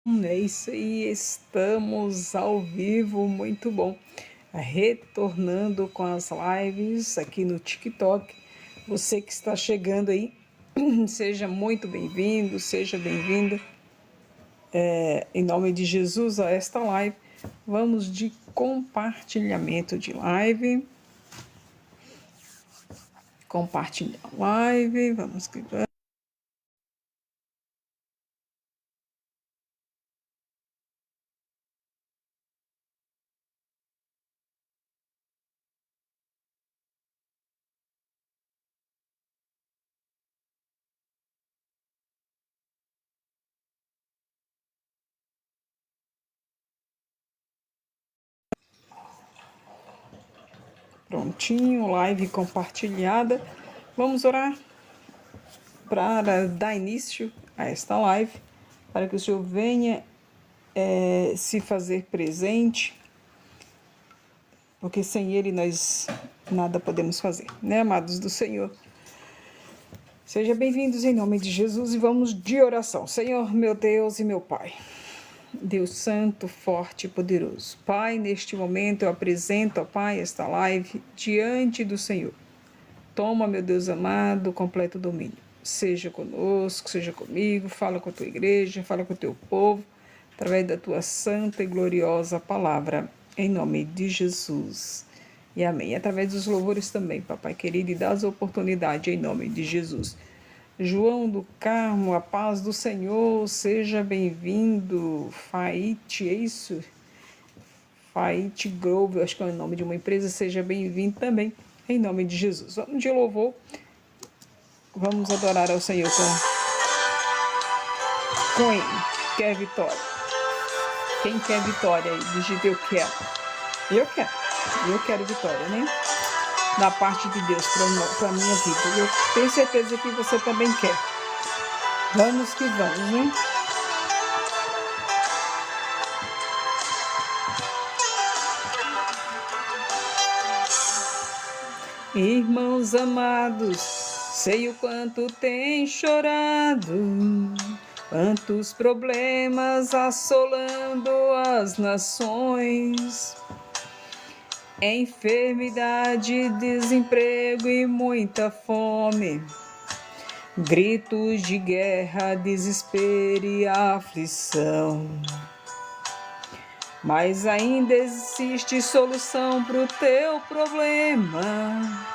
É isso aí, estamos ao vivo, muito bom. Retornando com as lives aqui no TikTok. Você que está chegando aí, seja muito bem-vindo, seja bem-vinda. Em nome de Jesus, a esta live. Vamos de compartilhamento de live. Compartilhar live, vamos que vamos. Prontinho, live compartilhada. Vamos orar para dar início a esta live, para que o Senhor venha se fazer presente, porque sem Ele nós nada podemos fazer, né, amados do Senhor? Sejam bem-vindos em nome de Jesus e vamos de oração. Senhor, meu Deus e meu Pai, Deus Santo, forte e poderoso. Pai, neste momento eu apresento, ó Pai, esta live diante do Senhor. Toma, meu Deus amado, completo domínio. Seja conosco, seja comigo, fala com a tua igreja, fala com o teu povo, através da tua santa e gloriosa palavra, em nome de Jesus. E amém. Através dos louvores também, papai querido, e das oportunidades, em nome de Jesus. João do Carmo, a paz do Senhor, seja bem-vindo. Faite, é isso? Faite Grove, acho que é o nome de uma empresa, seja bem-vindo também, em nome de Jesus. Vamos de louvor, vamos adorar ao Senhor com ele. Quer vitória? Quem quer vitória aí? Digita eu quero. Eu quero vitória, né? Da parte de Deus para a minha vida. Eu tenho certeza que você também quer. Vamos que vamos, né? Irmãos amados, sei o quanto tem chorado, quantos problemas assolando as nações. Enfermidade, desemprego e muita fome, gritos de guerra, desespero e aflição. Mas ainda existe solução para o teu problema.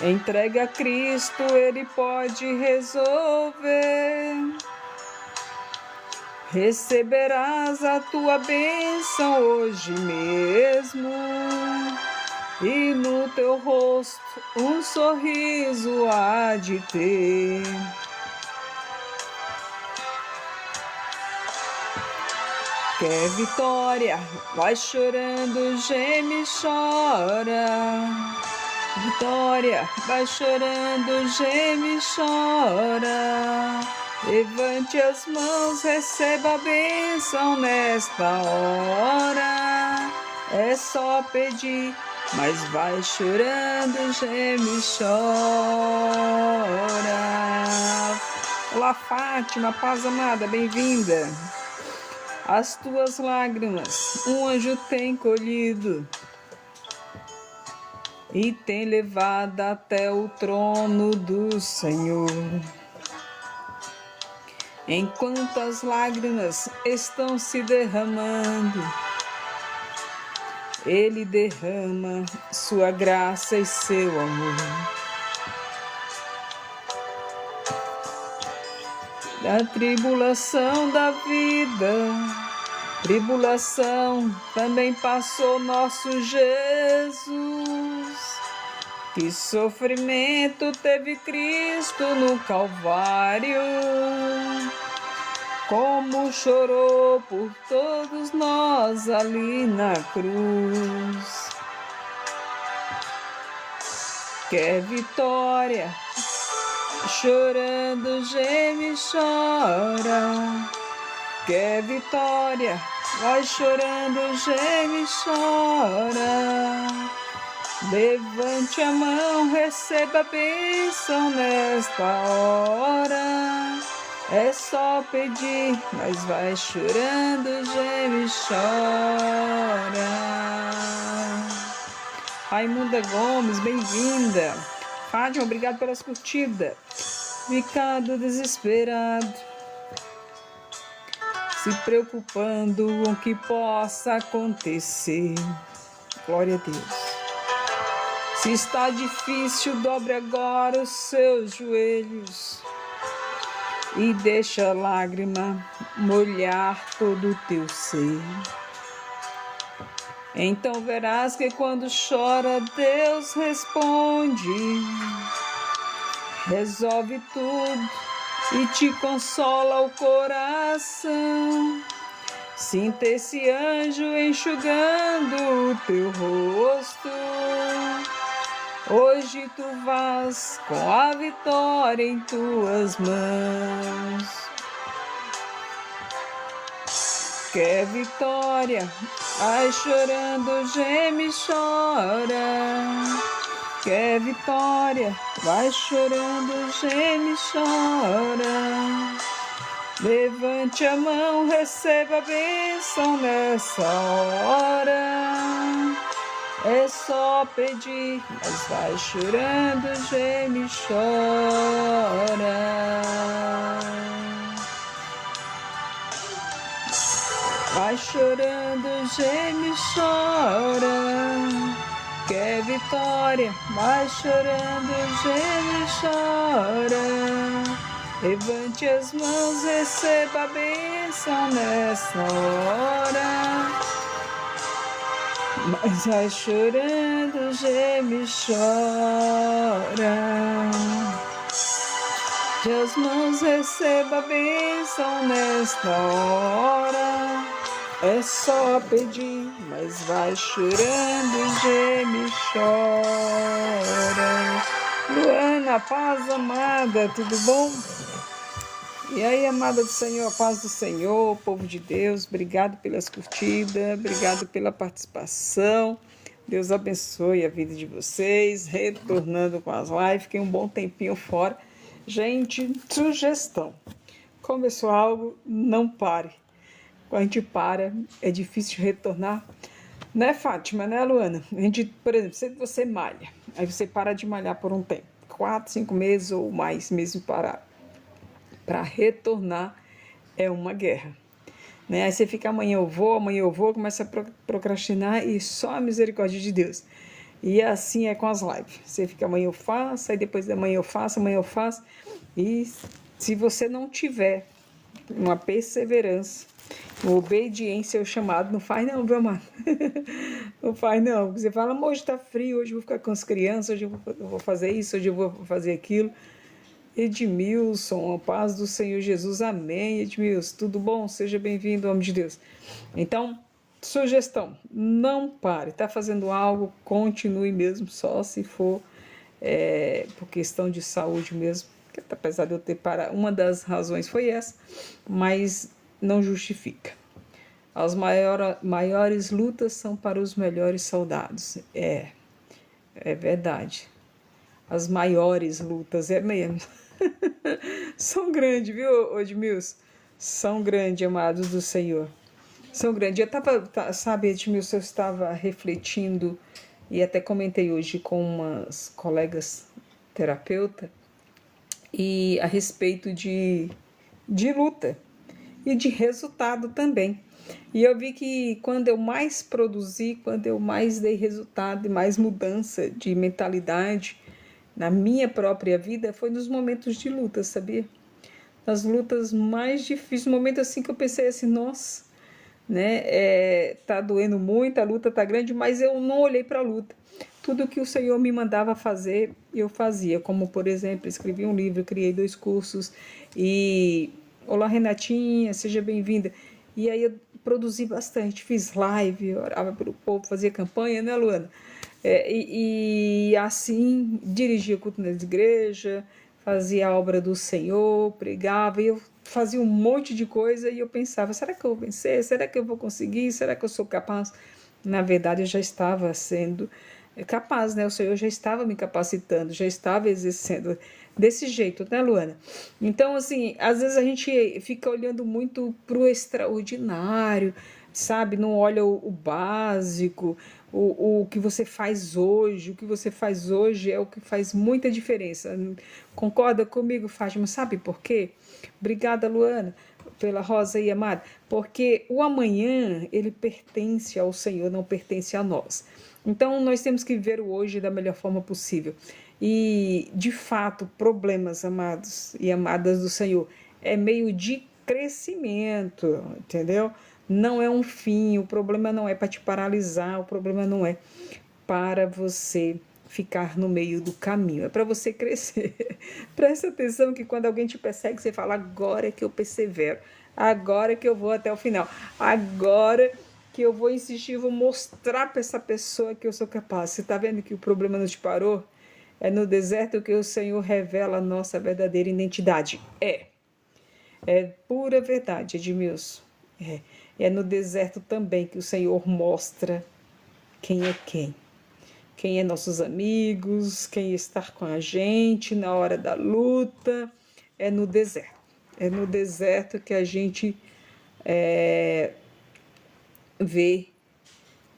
Entrega a Cristo, Ele pode resolver. Receberás a tua bênção hoje mesmo, e no teu rosto um sorriso há de ter. Quer vitória? Vai chorando, geme e chora. Vitória, vai chorando, geme e chora. Levante as mãos, receba a bênção nesta hora. É só pedir, mas vai chorando, geme e chora. Olá, Fátima, paz amada, bem-vinda. As tuas lágrimas um anjo tem colhido e tem levado até o trono do Senhor. Enquanto as lágrimas estão se derramando, Ele derrama sua graça e seu amor. Da tribulação da vida, tribulação também passou nosso Jesus. Que sofrimento teve Cristo no Calvário, como chorou por todos nós ali na cruz. Quer vitória? Chorando, geme e chora. Quer vitória? Vai chorando, geme e chora. Levante a mão, receba a bênção nesta hora. É só pedir, mas vai chorando, geme e chora. Raimunda Gomes, bem-vinda. Fátima, obrigado pelas curtidas. Ficado desesperado, se preocupando com o que possa acontecer. Glória a Deus. Se está difícil, dobre agora os seus joelhos e deixa a lágrima molhar todo o teu ser. Então verás que quando chora, Deus responde, resolve tudo e te consola o coração. Sinta esse anjo enxugando o teu rosto. Hoje tu vás com a vitória em tuas mãos. Quer vitória? Vai chorando, geme e chora. Quer vitória? Vai chorando, geme e chora. Levante a mão, receba a bênção nessa hora. É só pedir, mas vai chorando, geme e chora. Vai chorando, geme e chora. Quer vitória? Vai chorando, geme e chora. Levante as mãos, receba a bênção nessa hora. Mas vai chorando, geme e chora. De as mãos, receba a bênção nesta hora. É só pedir, mas vai chorando, geme e chora. Luana, paz amada, tudo bom? E aí, amada do Senhor, a paz do Senhor, povo de Deus, obrigado pelas curtidas, obrigado pela participação. Deus abençoe a vida de vocês, retornando com as lives, fiquei um bom tempinho fora. Gente, sugestão, começou algo, não pare. Quando a gente para, é difícil retornar. Né, Fátima, né, Luana? A gente, por exemplo, se você malha, aí você para de malhar por um tempo, 4, 5 meses ou mais mesmo parar. Para retornar é uma guerra, né? Aí você fica amanhã eu vou, começa a procrastinar e só a misericórdia de Deus. E assim é com as lives. Você fica amanhã eu faço, aí depois da manhã eu faço, e se você não tiver uma perseverança, uma obediência ao chamado, não faz não, viu, amado? Não faz não. Você fala, amor, hoje tá frio, hoje eu vou ficar com as crianças, hoje eu vou fazer isso, hoje eu vou fazer aquilo. Edmilson, a paz do Senhor Jesus, amém. Edmilson, tudo bom? Seja bem-vindo, homem de Deus. Então, sugestão, não pare, está fazendo algo, continue mesmo, só se for por questão de saúde mesmo, que apesar de eu ter parado, uma das razões foi essa, mas não justifica. As maiores lutas são para os melhores soldados, é verdade. As maiores lutas, é mesmo. São grandes, viu, Edmilson? São grandes, amados do Senhor. São grandes. Eu estava, sabe, Edmilson, eu estava refletindo e até comentei hoje com umas colegas terapeutas e a respeito de luta e de resultado também. E eu vi que quando eu mais produzi, quando eu mais dei resultado e mais mudança de mentalidade na minha própria vida, foi nos momentos de luta, sabia? Nas lutas mais difíceis, no momento assim que eu pensei assim, nossa, né, tá doendo muito, a luta tá grande, mas eu não olhei para a luta. Tudo que o Senhor me mandava fazer, eu fazia, como por exemplo, escrevi um livro, criei 2 cursos e... Olá, Renatinha, seja bem-vinda. E aí eu produzi bastante, fiz live, orava pelo povo, fazia campanha, né, Luana? E assim, dirigia culto na igreja, fazia a obra do Senhor, pregava, e eu fazia um monte de coisa e eu pensava, será que eu vou vencer? Será que eu vou conseguir? Será que eu sou capaz? Na verdade, eu já estava sendo capaz, né? O Senhor já estava me capacitando, já estava exercendo desse jeito, né, Luana? Então, assim, às vezes a gente fica olhando muito pro extraordinário, sabe? Não olha o básico, o que você faz hoje. O que você faz hoje é o que faz muita diferença. Concorda comigo, Fátima? Sabe por quê? Obrigada, Luana, pela rosa aí, amada. Porque o amanhã, ele pertence ao Senhor, não pertence a nós. Então, nós temos que ver o hoje da melhor forma possível. E, de fato, problemas, amados e amadas do Senhor, é meio de crescimento, entendeu? Não é um fim, o problema não é para te paralisar, o problema não é para você ficar no meio do caminho, é para você crescer. Presta atenção que quando alguém te persegue, você fala: agora é que eu persevero, agora é que eu vou até o final, agora que eu vou insistir, vou mostrar para essa pessoa que eu sou capaz. Você está vendo que o problema não te parou? É no deserto que o Senhor revela a nossa verdadeira identidade. É pura verdade, Edmilson. É no deserto também que o Senhor mostra quem é quem. Quem é nossos amigos, quem está com a gente na hora da luta. É no deserto. É no deserto que a gente vê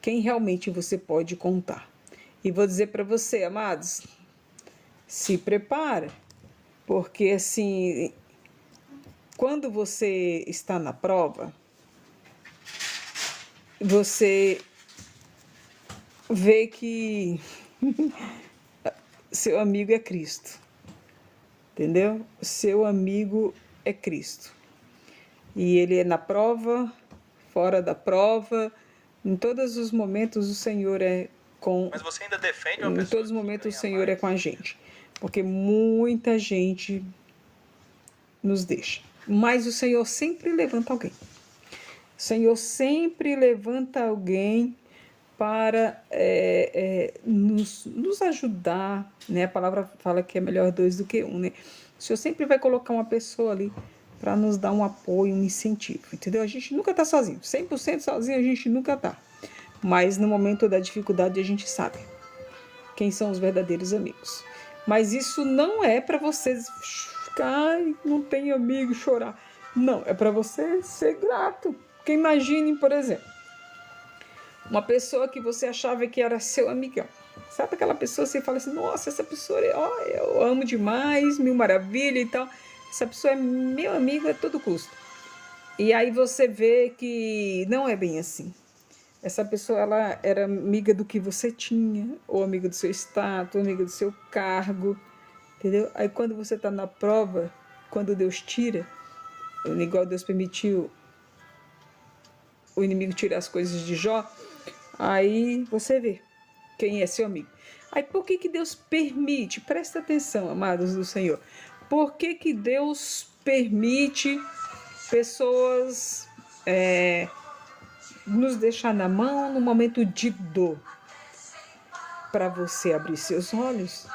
quem realmente você pode contar. E vou dizer para você, amados, se prepara, porque assim, quando você está na prova, você vê que seu amigo é Cristo, entendeu? Seu amigo é Cristo. E ele é na prova, fora da prova, em todos os momentos o Senhor é com... Mas você ainda defende uma pessoa? Em todos os momentos o Senhor é com a gente, porque muita gente nos deixa. Mas o Senhor sempre levanta alguém. O Senhor sempre levanta alguém para nos ajudar, né? A palavra fala que é melhor dois do que um, né? O Senhor sempre vai colocar uma pessoa ali para nos dar um apoio, um incentivo, entendeu? A gente nunca está sozinho, 100% sozinho a gente nunca está. Mas no momento da dificuldade a gente sabe quem são os verdadeiros amigos. Mas isso não é para vocês ficar, não tem amigo, chorar. Não, é para você ser grato. Porque imagine, por exemplo, uma pessoa que você achava que era seu amigão. Sabe aquela pessoa que você fala assim: nossa, essa pessoa eu amo demais, mil maravilha e tal. Essa pessoa é meu amigo a todo custo. E aí você vê que não é bem assim. Essa pessoa, ela era amiga do que você tinha, ou amiga do seu status, ou amiga do seu cargo, entendeu? Aí quando você está na prova, quando Deus tira, igual Deus permitiu o inimigo tirar as coisas de Jó, aí você vê quem é seu amigo. Aí por que Deus permite? Presta atenção, amados do Senhor. Por que Deus permite pessoas nos deixar na mão no momento de dor? Para você abrir seus olhos.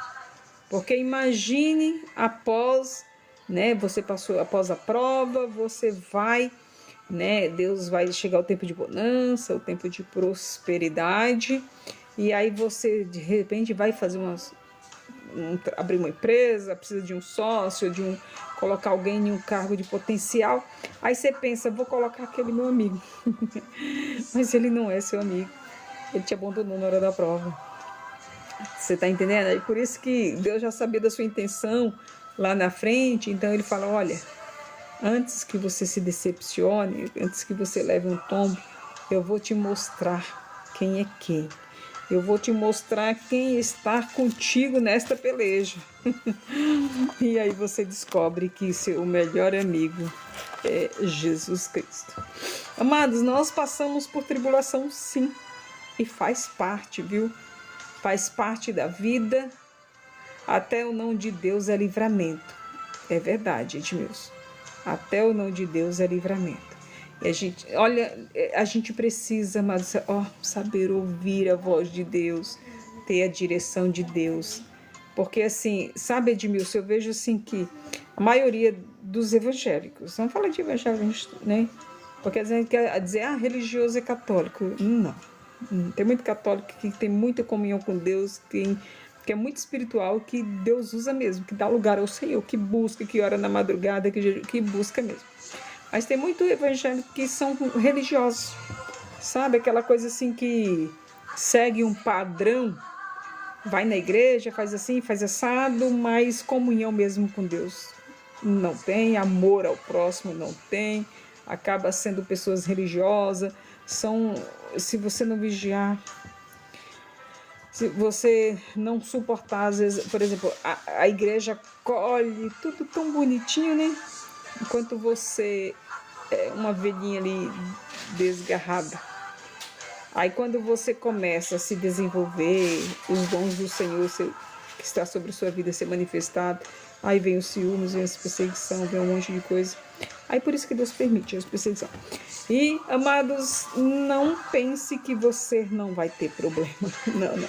Porque imagine após, né, você passou após a prova, você vai, né, Deus vai chegar o tempo de bonança, o tempo de prosperidade, e aí você de repente vai fazer abrir uma empresa, precisa de um sócio, colocar alguém em um cargo de potencial. Aí você pensa: vou colocar aquele meu amigo. Mas ele não é seu amigo. Ele te abandonou na hora da prova. Você está entendendo? E por isso que Deus já sabia da sua intenção lá na frente. Então ele fala: olha, antes que você se decepcione, antes que você leve um tombo, eu vou te mostrar quem é quem. Eu vou te mostrar quem está contigo nesta peleja. E aí você descobre que seu melhor amigo é Jesus Cristo. Amados, nós passamos por tribulação, sim. E faz parte, viu? Faz parte da vida. Até o não de Deus é livramento. É verdade, Edmilson. Até o não de Deus é livramento. E a gente, olha, a gente precisa, mas, saber ouvir a voz de Deus, ter a direção de Deus. Porque assim, sabe, Edmilson, eu vejo assim que a maioria dos evangélicos, não fala de evangélicos, né? Porque a gente quer dizer, religioso é católico. Não. Tem muito católico que tem muita comunhão com Deus, que é muito espiritual, que Deus usa mesmo, que dá lugar ao Senhor, que busca, que ora na madrugada, que busca mesmo. Mas tem muito evangélico que são religiosos, sabe? Aquela coisa assim que segue um padrão, vai na igreja, faz assim, faz assado, mas comunhão mesmo com Deus não tem, amor ao próximo não tem, acaba sendo pessoas religiosas, se você não vigiar, se você não suportar, às vezes, por exemplo, a igreja colhe tudo tão bonitinho, né? Enquanto você é uma velhinha ali desgarrada. Aí quando você começa a se desenvolver, os dons do Senhor que está sobre sua vida ser manifestado, aí vem os ciúmes, vem as perseguições, vem um monte de coisa. Aí por isso que Deus permite as perseguições. E, amados, não pense que você não vai ter problema. Não, não.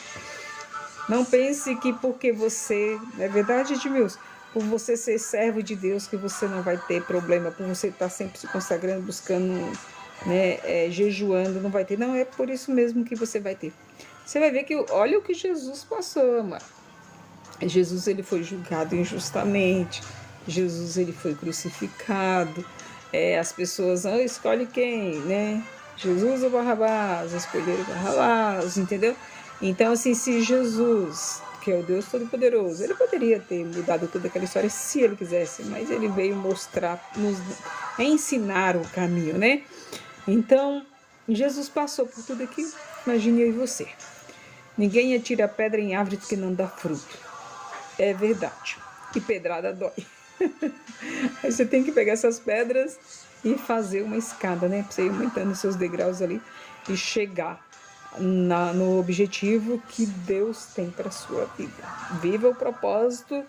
Não pense que porque você, não é verdade, Edmilson? Por você ser servo de Deus, que você não vai ter problema, por você estar sempre se consagrando, buscando, né, jejuando, não vai ter. Não, é por isso mesmo que você vai ter. Você vai ver que, olha o que Jesus passou, mano. Jesus, ele foi julgado injustamente. Jesus, ele foi crucificado. As pessoas, escolhe quem, né? Jesus ou Barrabás? Escolheram Barrabás, entendeu? Então, assim, se Jesus, que é o Deus Todo-Poderoso, ele poderia ter mudado toda aquela história se ele quisesse, mas ele veio mostrar, ensinar o caminho, né? Então, Jesus passou por tudo aquilo, imagine eu e você. Ninguém atira pedra em árvore que não dá fruto. É verdade. E pedrada dói. Aí você tem que pegar essas pedras e fazer uma escada, né? Pra você ir aumentando os seus degraus ali e chegar no objetivo que Deus tem para sua vida. Viva o propósito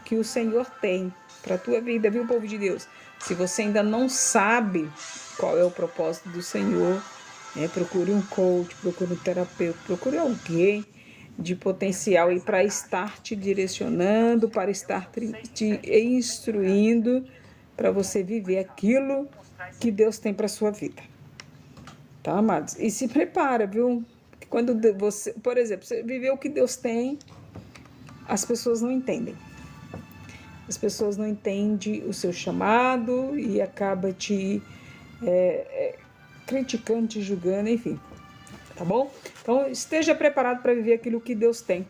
que o Senhor tem para a tua vida, viu, povo de Deus? Se você ainda não sabe qual é o propósito do Senhor, procure um coach, procure um terapeuta, procure alguém de potencial e para estar te direcionando, para estar te instruindo, para você viver aquilo que Deus tem para sua vida. Tá, amados? E se prepara, viu? Porque quando você, por exemplo, você viveu o que Deus tem, as pessoas não entendem. As pessoas não entendem o seu chamado e acaba te criticando, te julgando, enfim. Tá bom? Então, esteja preparado para viver aquilo que Deus tem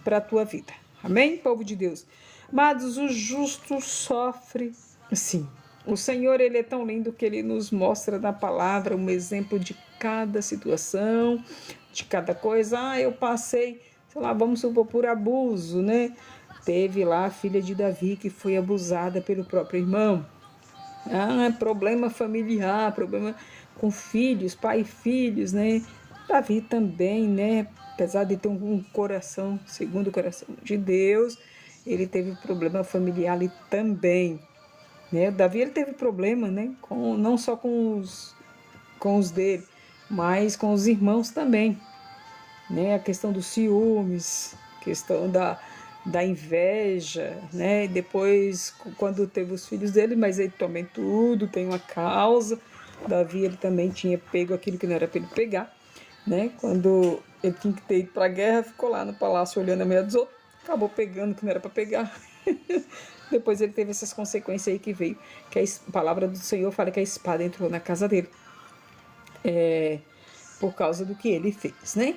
para a tua vida. Amém, povo de Deus? Amados, o justo sofre, sim. O Senhor, ele é tão lindo que ele nos mostra na palavra um exemplo de cada situação, de cada coisa. Eu passei, sei lá, vamos supor, por abuso, né? Teve lá a filha de Davi que foi abusada pelo próprio irmão. Problema familiar, problema com filhos, pai e filhos, né? Davi também, né? Apesar de ter um coração, segundo o coração de Deus, ele teve problema familiar ali também, né? Davi, ele teve problema, né? Não só com os dele, mas com os irmãos também, né? A questão dos ciúmes, questão da inveja, né? E depois, quando teve os filhos dele, mas ele também tudo tem uma causa. Davi, ele também tinha pego aquilo que não era para ele pegar, né? Quando ele tinha que ter ido para a guerra, ficou lá no palácio olhando a meia dos outros, acabou pegando o que não era para pegar. Depois ele teve essas consequências aí que veio, que a palavra do Senhor fala que a espada entrou na casa dele. Por causa do que ele fez, né?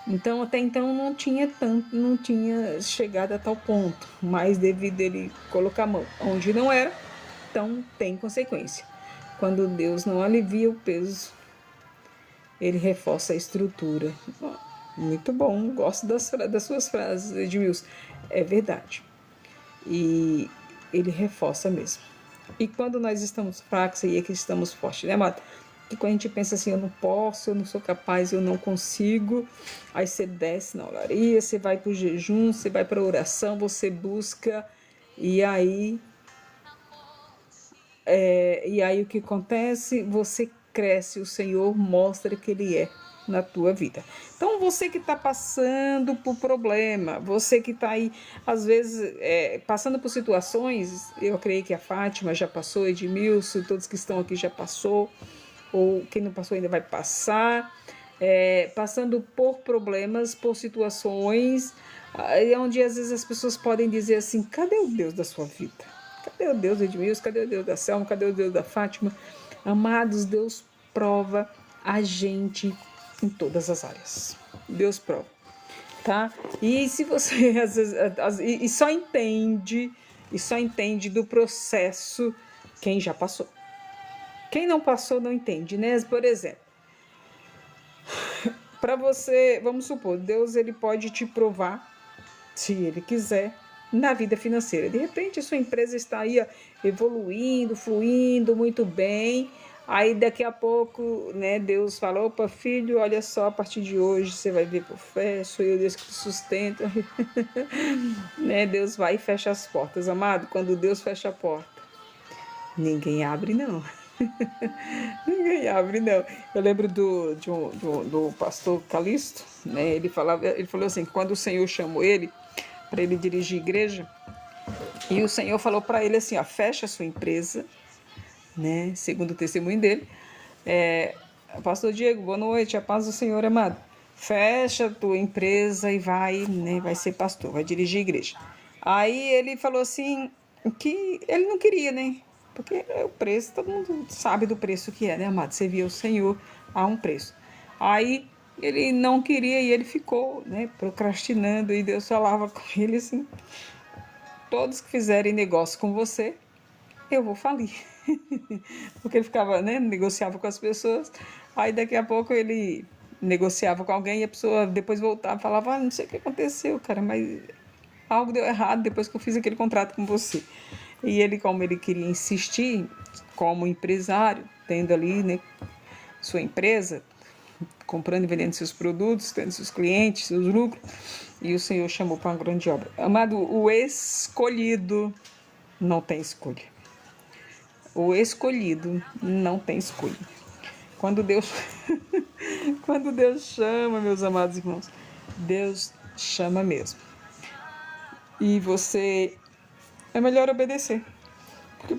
Então, até então não tinha chegado a tal ponto, mas devido a ele colocar a mão onde não era, então tem consequência. Quando Deus não alivia o peso, ele reforça a estrutura. Muito bom, gosto das suas frases, Edmilson. É verdade. E ele reforça mesmo. E quando nós estamos fracos, aí é que estamos fortes, né, amado? Que quando a gente pensa assim, eu não posso, eu não sou capaz, eu não consigo, aí você desce na olaria, você vai para o jejum, você vai para a oração, você busca, e aí o que acontece? Você cresce, o Senhor mostra que Ele é na tua vida. Então, você que está passando por problema, você que está aí, às vezes, passando por situações, eu creio que a Fátima já passou, Edmilson, todos que estão aqui já passou, ou quem não passou ainda vai passar. passando por problemas, por situações, onde às vezes as pessoas podem dizer assim: cadê o Deus da sua vida? Cadê o Deus de Edmilson? Cadê o Deus da Selma? Cadê o Deus da Fátima? Amados, Deus prova a gente em todas as áreas. Deus prova, tá? E se você às vezes, e só entende do processo quem já passou. Quem não passou não entende, né? Por exemplo, para você, vamos supor, Deus ele pode te provar, se ele quiser, na vida financeira. De repente a sua empresa está aí, ó, evoluindo, fluindo muito bem. Aí daqui a pouco, né, Deus fala: opa, filho, olha só, a partir de hoje você vai ver por fé, sou eu Deus que te sustenta. Né, Deus vai e fecha as portas, amado. Quando Deus fecha a porta, ninguém abre não. Ninguém abre não. Eu lembro do pastor Calixto, né, ele falou assim, que quando o Senhor chamou ele para ele dirigir a igreja, e o Senhor falou para ele assim, ó, fecha a sua empresa, né, segundo o testemunho dele, pastor Diego, boa noite, a paz do Senhor, amado, fecha a tua empresa e vai, né, vai ser pastor, vai dirigir a igreja. Aí ele falou assim, que ele não queria, né, porque o preço, todo mundo sabe do preço que é, né, amado, servir ao Senhor a um preço. Aí ele não queria e ele ficou, né, procrastinando, e Deus falava com ele assim: todos que fizerem negócio com você, eu vou falir. Porque ele ficava, né, negociava com as pessoas, aí daqui a pouco ele negociava com alguém e a pessoa depois voltava e falava: não sei o que aconteceu, cara, mas algo deu errado depois que eu fiz aquele contrato com você. E ele, como ele queria insistir, como empresário, tendo ali, né, sua empresa, comprando e vendendo seus produtos, tendo seus clientes, seus lucros, e o Senhor chamou para uma grande obra. Amado, o escolhido não tem escolha. O escolhido não tem escolha. Quando Deus quando Deus chama, meus amados irmãos, Deus chama mesmo. E você é melhor obedecer. Porque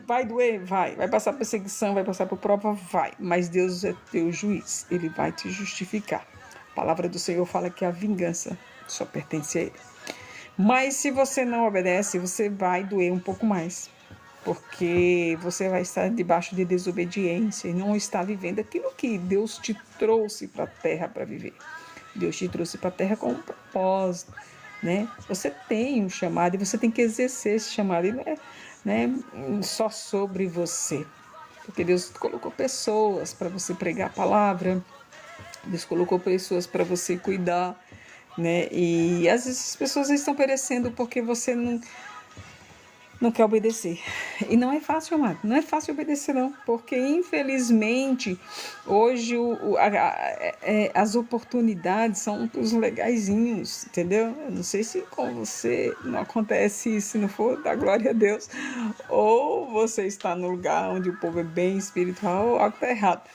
vai doer, vai passar perseguição, vai passar por prova, vai. Mas Deus é teu juiz, ele vai te justificar. A palavra do Senhor fala que a vingança só pertence a ele. Mas se você não obedece, você vai doer um pouco mais. Porque você vai estar debaixo de desobediência e não está vivendo aquilo que Deus te trouxe para a terra para viver. Deus te trouxe para a terra com um propósito, né? Você tem um chamado e você tem que exercer esse chamado. E não é, né, só sobre você. Porque Deus colocou pessoas para você pregar a palavra, Deus colocou pessoas para você cuidar, né? E às vezes as pessoas estão perecendo porque você não quer obedecer. E não é fácil, amado. Não é fácil obedecer, não. Porque, infelizmente, hoje as oportunidades são os legaizinhos, entendeu? Eu não sei se com você não acontece isso, se não for, dá glória a Deus. Ou você está no lugar onde o povo é bem espiritual, ou algo está errado,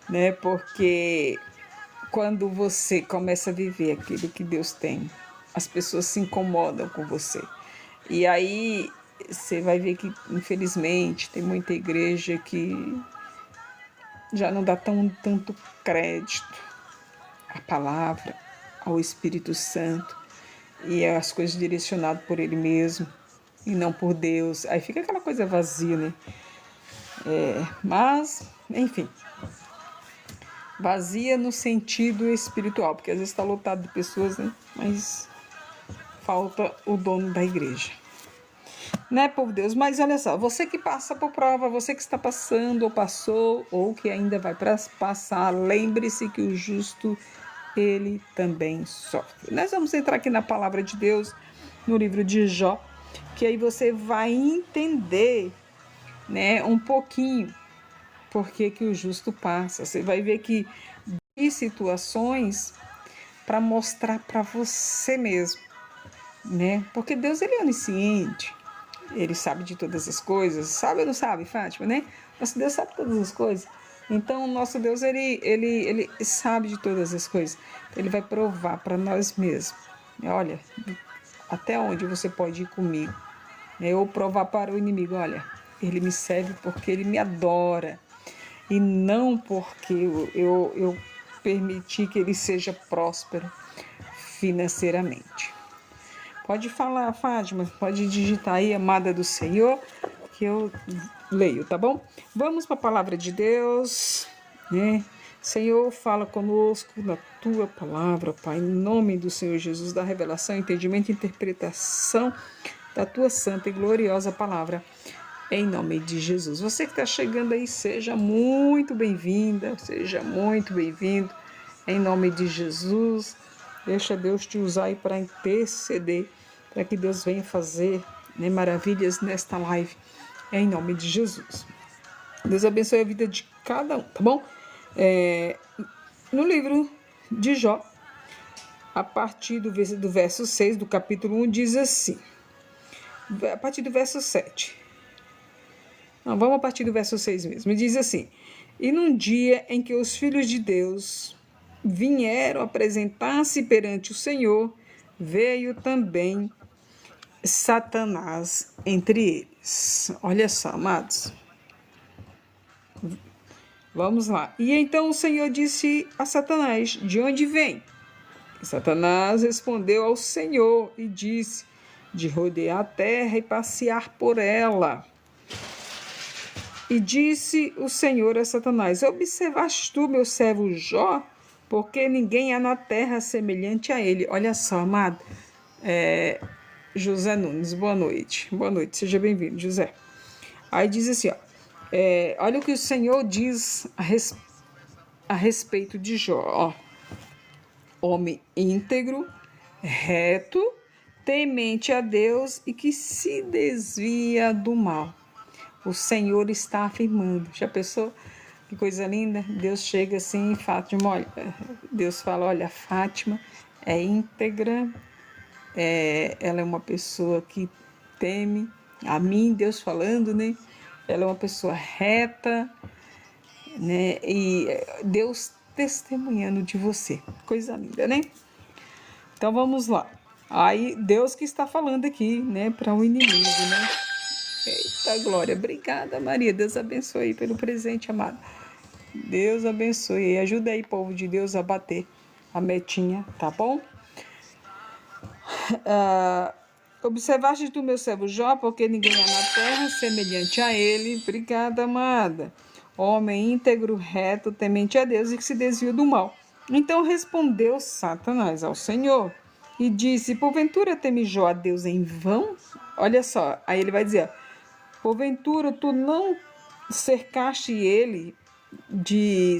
né? Porque quando você começa a viver aquilo que Deus tem, as pessoas se incomodam com você. E aí você vai ver que, infelizmente, tem muita igreja que já não dá tanto crédito à palavra, ao Espírito Santo, e as coisas direcionadas por ele mesmo e não por Deus. Aí fica aquela coisa vazia, né? Mas, enfim, vazia no sentido espiritual, porque às vezes está lotado de pessoas, né? Mas falta o dono da igreja. Né, povo de Deus? Mas olha só, você que passa por prova, você que está passando ou passou, ou que ainda vai passar, lembre-se que o justo, ele também sofre. Nós vamos entrar aqui na palavra de Deus, no livro de Jó, que aí você vai entender, né, um pouquinho por que o justo passa. Você vai ver que de situações para mostrar para você mesmo, né? Porque Deus, ele é onisciente. Ele sabe de todas as coisas. Sabe ou não sabe, Fátima, né? Nosso Deus sabe todas as coisas. Então, o nosso Deus, ele sabe de todas as coisas. Ele vai provar para nós mesmos. Olha, até onde você pode ir comigo? Ou provar para o inimigo, olha, ele me serve porque ele me adora. E não porque eu permitir que ele seja próspero financeiramente. Pode falar, Fátima, pode digitar aí, amada do Senhor, que eu leio, tá bom? Vamos para a palavra de Deus, né? Senhor, fala conosco na tua palavra, Pai, em nome do Senhor Jesus, da revelação, entendimento e interpretação da tua santa e gloriosa palavra, em nome de Jesus. Você que está chegando aí, seja muito bem-vinda, seja muito bem-vindo, em nome de Jesus. Deixa Deus te usar aí para interceder, para que Deus venha fazer, né, maravilhas nesta live, em nome de Jesus. Deus abençoe a vida de cada um, tá bom? No livro de Jó, a partir do verso 6 do capítulo 1, diz assim, a partir do verso 7. Não, vamos a partir do verso 6 mesmo. Diz assim: e num dia em que os filhos de Deus vieram apresentar-se perante o Senhor, veio também Satanás entre eles. Olha só, amados. Vamos lá. E então o Senhor disse a Satanás: de onde vem? E Satanás respondeu ao Senhor e disse: de rodear a terra e passear por ela. E disse o Senhor a Satanás: observaste tu, meu servo Jó? Porque ninguém há na terra semelhante a ele. Olha só, amado. José Nunes, boa noite. Boa noite, seja bem-vindo, José. Aí diz assim, ó, olha o que o Senhor diz a respeito de Jó. Ó. Homem íntegro, reto, temente a Deus e que se desvia do mal. O Senhor está afirmando. Já pensou? Que coisa linda. Deus chega assim, Fátima, olha, Deus fala, olha, Fátima é íntegra, ela é uma pessoa que teme a mim, Deus falando, né? Ela é uma pessoa reta, né? E Deus testemunhando de você. Coisa linda, né? Então vamos lá. Aí Deus que está falando aqui, né, para o inimigo, né? Eita glória, obrigada Maria, Deus abençoe pelo presente, amado. Deus abençoe, ajuda aí, povo de Deus, a bater a metinha, tá bom? Observaste tu, meu servo Jó, porque ninguém há na terra semelhante a ele. Obrigada, amada. Homem íntegro, reto, temente a Deus e que se desvia do mal. Então respondeu Satanás ao Senhor e disse: porventura teme Jó a Deus em vão? Olha só, aí ele vai dizer: porventura tu não cercaste ele de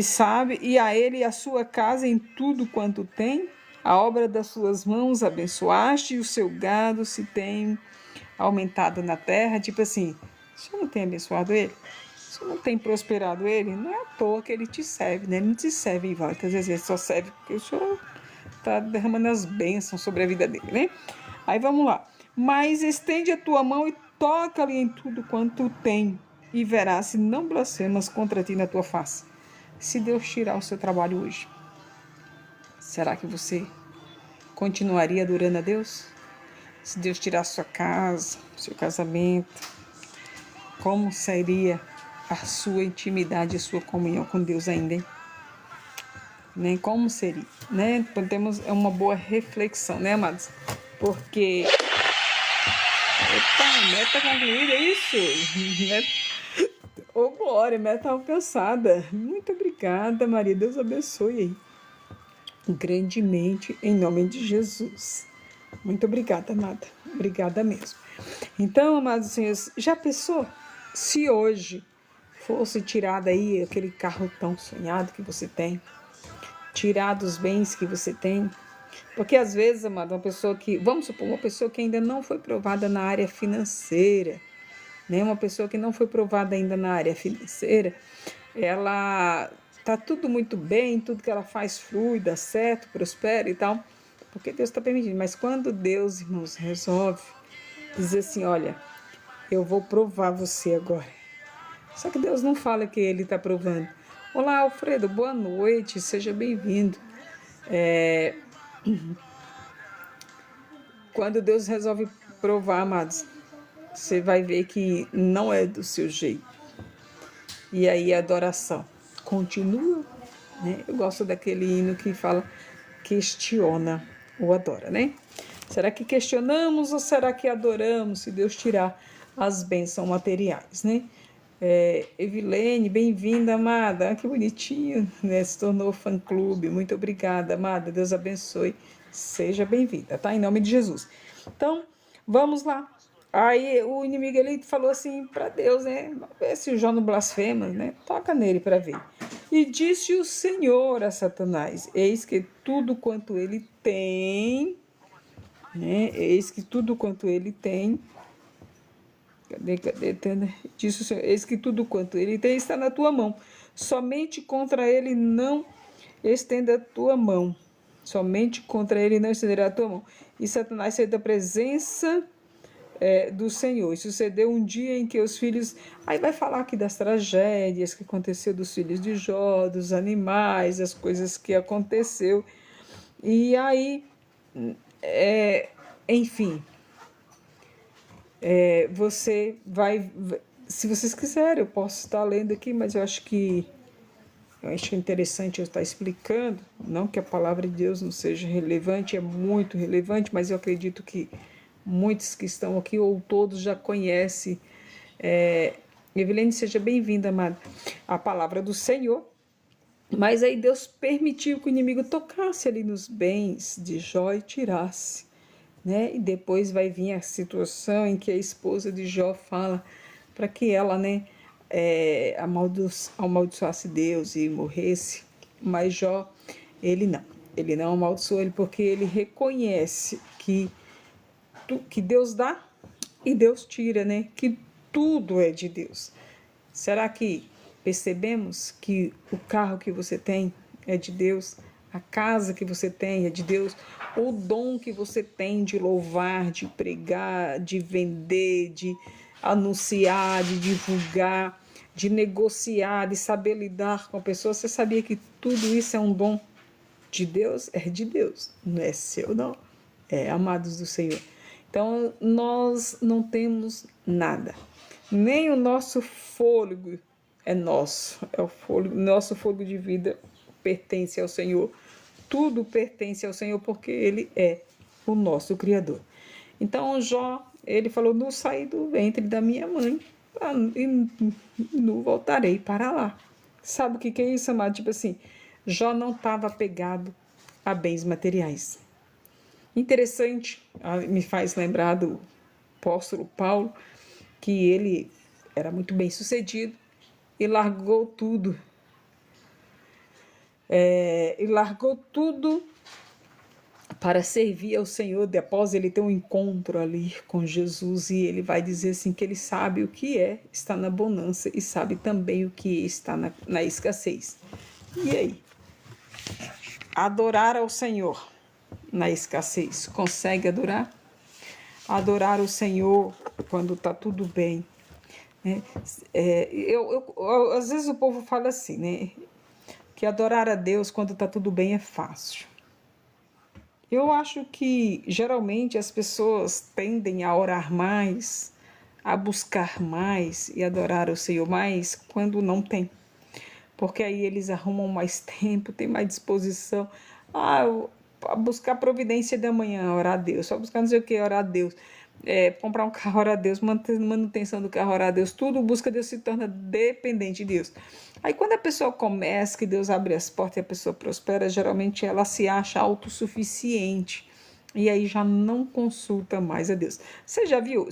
sabe, e a ele e a sua casa em tudo quanto tem? A obra das suas mãos abençoaste, e o seu gado se tem aumentado na terra. Tipo assim, o Senhor não tem abençoado ele? O Senhor não tem prosperado ele? Não é à toa que ele te serve, né? Ele não te serve em volta. Às vezes ele só serve porque o Senhor está derramando as bênçãos sobre a vida dele, né? Aí vamos lá. Mas estende a tua mão e toca-lhe em tudo quanto tem, e verás se não blasfemas contra ti na tua face. Se Deus tirar o seu trabalho hoje, será que você continuaria adorando a Deus? Se Deus tirar a sua casa, seu casamento, como seria a sua intimidade, a sua comunhão com Deus ainda, hein? Né? Como seria? Né? Temos uma boa reflexão, né, amados? Porque... Epa, meta concluída, é isso? Ô, glória, meta alcançada. Muito obrigada, Maria. Deus abençoe aí grandemente, em nome de Jesus. Muito obrigada, amada. Obrigada mesmo. Então, amados senhores, já pensou se hoje fosse tirado aí aquele carro tão sonhado que você tem? Tirado os bens que você tem? Porque às vezes, amado, vamos supor, uma pessoa que ainda não foi provada na área financeira, né? Uma pessoa que não foi provada ainda na área financeira, ela tá tudo muito bem, tudo que ela faz flui, dá certo, prospera e tal, porque Deus está permitindo. Mas quando Deus, irmãos, resolve dizer assim, olha, eu vou provar você agora. Só que Deus não fala que Ele está provando. Olá, Alfredo, boa noite, seja bem-vindo. Quando Deus resolve provar, amados, você vai ver que não é do seu jeito. E aí a adoração continua né? Eu gosto daquele hino que fala questiona ou adora, né? Será que questionamos ou será que adoramos se Deus tirar as bênçãos materiais, né? Evilene, bem-vinda, amada. Ah, que bonitinho, né? Se tornou fã-clube. Muito obrigada, amada. Deus abençoe. Seja bem-vinda, tá? Em nome de Jesus. Então, vamos lá. Aí o inimigo ele falou assim para Deus, né? Vamos ver se o Jó não blasfema, né? Toca nele para ver. E disse o Senhor a Satanás: Eis que tudo quanto ele tem, né? Eis que tudo quanto ele tem. Cadê? Disse o Senhor: Eis que tudo quanto ele tem está na tua mão. Somente contra ele não estenda a tua mão. Somente contra ele não estenderá a tua mão. E Satanás saiu da presença do Senhor. E sucedeu um dia em que os filhos... Aí vai falar aqui das tragédias que aconteceu dos filhos de Jó, dos animais, as coisas que aconteceu. E aí, enfim, você vai... Se vocês quiserem, eu posso estar lendo aqui, mas eu acho interessante eu estar explicando, não que a palavra de Deus não seja relevante, é muito relevante, mas eu acredito que muitos que estão aqui, ou todos, já conhecem. Evelene, seja bem-vinda, amada. A palavra do Senhor. Mas aí Deus permitiu que o inimigo tocasse ali nos bens de Jó e tirasse, né? E depois vai vir a situação em que a esposa de Jó fala para que ela, né, amaldiçoasse Deus e morresse. Mas Jó, ele não amaldiçoou ele, porque ele reconhece que Deus dá e Deus tira, né? Que tudo é de Deus. Será que percebemos que o carro que você tem é de Deus? A casa que você tem é de Deus? O dom que você tem de louvar, de pregar, de vender, de anunciar, de divulgar, de negociar, de saber lidar com a pessoa? Você sabia que tudo isso é um dom de Deus? É de Deus, não é seu, não. Amados do Senhor. Então, nós não temos nada. Nem o nosso fôlego é nosso. Nosso fôlego de vida pertence ao Senhor. Tudo pertence ao Senhor porque Ele é o nosso Criador. Então, Jó, ele falou: não saí do ventre da minha mãe e não voltarei para lá. Sabe o que é isso, amado? Tipo assim, Jó não estava apegado a bens materiais. Interessante, me faz lembrar do apóstolo Paulo, que ele era muito bem sucedido e largou tudo. Para servir ao Senhor. Após ele ter um encontro ali com Jesus, e ele vai dizer assim que ele sabe o que é estar na bonança e sabe também o que é estar na escassez. E aí? Adorar ao Senhor na escassez. Consegue adorar? Adorar o Senhor quando está tudo bem. Às vezes o povo fala assim, né? Que adorar a Deus quando está tudo bem é fácil. Eu acho que geralmente as pessoas tendem a orar mais, a buscar mais e adorar o Senhor mais quando não tem. Porque aí eles arrumam mais tempo, têm mais disposição. Buscar providência da manhã, orar a Deus. Só buscar não sei o que, orar a Deus. Comprar um carro, orar a Deus. Manutenção do carro, orar a Deus. Tudo busca Deus, se torna dependente de Deus. Aí quando a pessoa começa, que Deus abre as portas e a pessoa prospera, geralmente ela se acha autossuficiente. E aí já não consulta mais a Deus. Você já viu,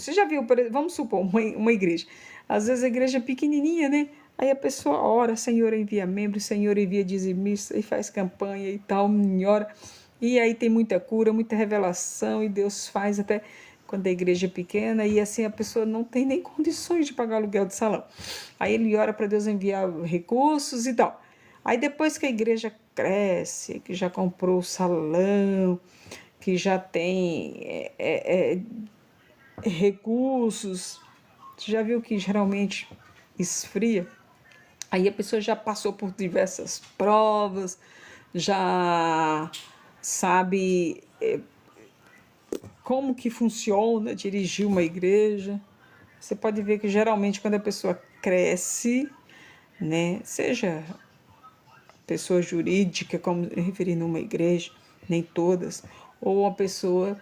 vamos supor, uma igreja. Às vezes a igreja é pequenininha, né? Aí a pessoa ora, Senhor envia membros, Senhor envia dizimista e faz campanha e tal, ora. E aí tem muita cura, muita revelação, e Deus faz até quando a igreja é pequena, e assim a pessoa não tem nem condições de pagar aluguel de salão. Aí ele ora para Deus enviar recursos e tal. Aí depois que a igreja cresce, que já comprou o salão, que já tem recursos, você já viu que geralmente esfria? Aí a pessoa já passou por diversas provas, já sabe como que funciona dirigir uma igreja. Você pode ver que geralmente quando a pessoa cresce, né, seja pessoa jurídica, como referindo a uma igreja, nem todas, ou uma pessoa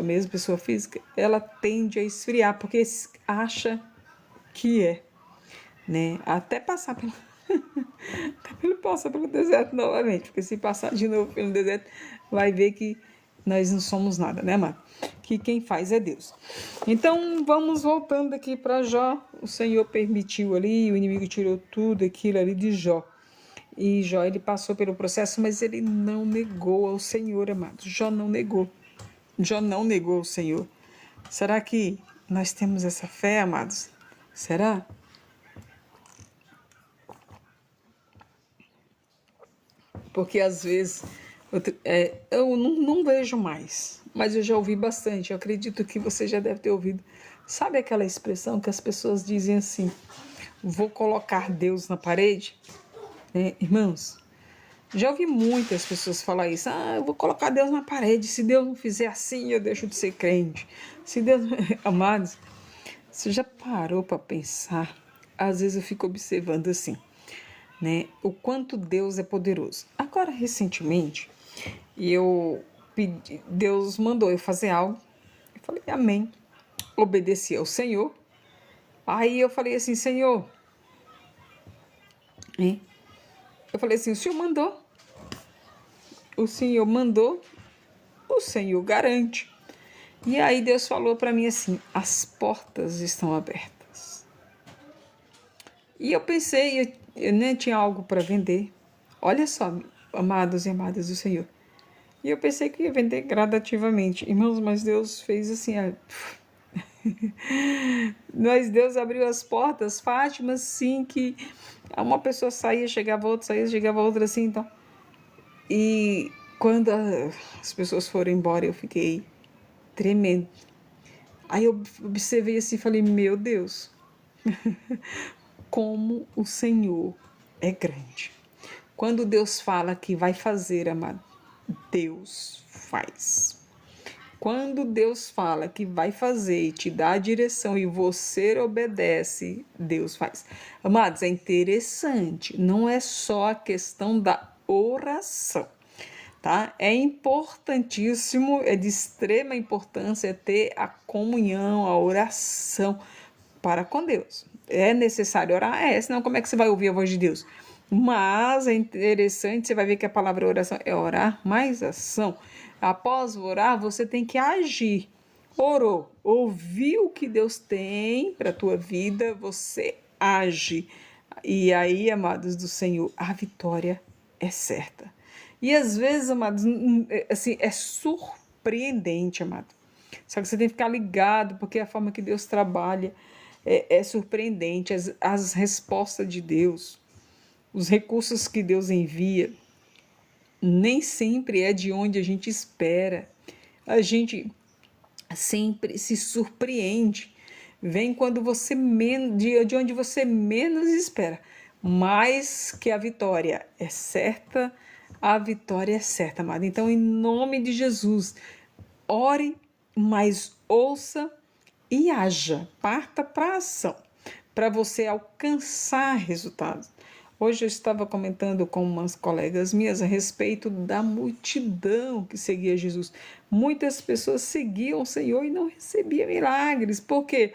mesmo, pessoa física, ela tende a esfriar, porque acha que é, né? Até passar pelo ele passa pelo deserto novamente, porque se passar de novo pelo deserto, vai ver que nós não somos nada, né, amado? Que quem faz é Deus. Então, vamos voltando aqui para Jó. O Senhor permitiu ali, o inimigo tirou tudo aquilo ali de Jó. E Jó, ele passou pelo processo, mas ele não negou ao Senhor, amados. Jó não negou. Jó não negou o Senhor. Será que nós temos essa fé, amados? Será? Porque às vezes eu não vejo mais, mas eu já ouvi bastante. Eu acredito que você já deve ter ouvido. Sabe aquela expressão que as pessoas dizem assim: vou colocar Deus na parede? Irmãos, já ouvi muitas pessoas falar isso. Eu vou colocar Deus na parede. Se Deus não fizer assim, eu deixo de ser crente. Se Deus... Amados, você já parou para pensar? Às vezes eu fico observando assim, né? O quanto Deus é poderoso. Agora, recentemente, Deus mandou eu fazer algo. Eu falei, amém. Obedeci ao Senhor. Aí eu falei assim, Senhor, eu falei assim, o Senhor mandou. O Senhor mandou, o Senhor garante. E aí Deus falou para mim assim, as portas estão abertas. E eu pensei, eu nem tinha algo para vender. Olha só, amados e amadas do Senhor. E eu pensei que ia vender gradativamente. Irmãos, mas Deus fez assim. Mas Deus abriu as portas, Fátima, sim, que uma pessoa saía, chegava outra, saía, chegava outra, assim, então. E quando as pessoas foram embora, eu fiquei tremendo. Aí eu observei assim e falei, meu Deus, como o Senhor é grande. Quando Deus fala que vai fazer, amado, Deus faz. Quando Deus fala que vai fazer e te dá a direção e você obedece, Deus faz. Amados, é interessante, não é só a questão da oração, tá? É importantíssimo, é de extrema importância ter a comunhão, a oração para com Deus. É necessário orar? Senão como é que você vai ouvir a voz de Deus? Mas é interessante, você vai ver que a palavra oração é orar mais ação. Após orar, você tem que agir. Orou, ouviu o que Deus tem para a tua vida, você age. E aí, amados do Senhor, a vitória é certa. E às vezes, amados, assim, é surpreendente, amado. Só que você tem que ficar ligado, porque a forma que Deus trabalha é surpreendente. As respostas de Deus, os recursos que Deus envia, nem sempre é de onde a gente espera. A gente sempre se surpreende. Vem quando você de onde você menos espera. Mas que a vitória é certa, amado. Então, em nome de Jesus, ore, mas ouça e haja. Parta para a ação, para você alcançar resultados. Hoje eu estava comentando com umas colegas minhas a respeito da multidão que seguia Jesus. Muitas pessoas seguiam o Senhor e não recebiam milagres. Por quê?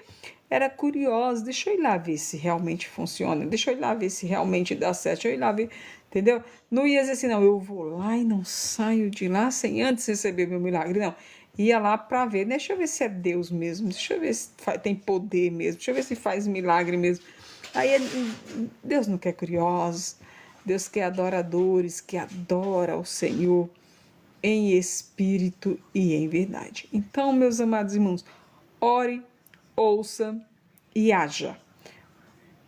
Era curioso. Deixa eu ir lá ver se realmente funciona. Deixa eu ir lá ver se realmente dá certo. Deixa eu ir lá ver, entendeu? Não ia dizer assim, não, eu vou lá e não saio de lá sem antes receber meu milagre. Não, ia lá para ver. Deixa eu ver se é Deus mesmo. Deixa eu ver se tem poder mesmo. Deixa eu ver se faz milagre mesmo. Aí Deus não quer curiosos, Deus quer adoradores, que adoram ao Senhor em espírito e em verdade. Então, meus amados irmãos, ore, ouça e haja,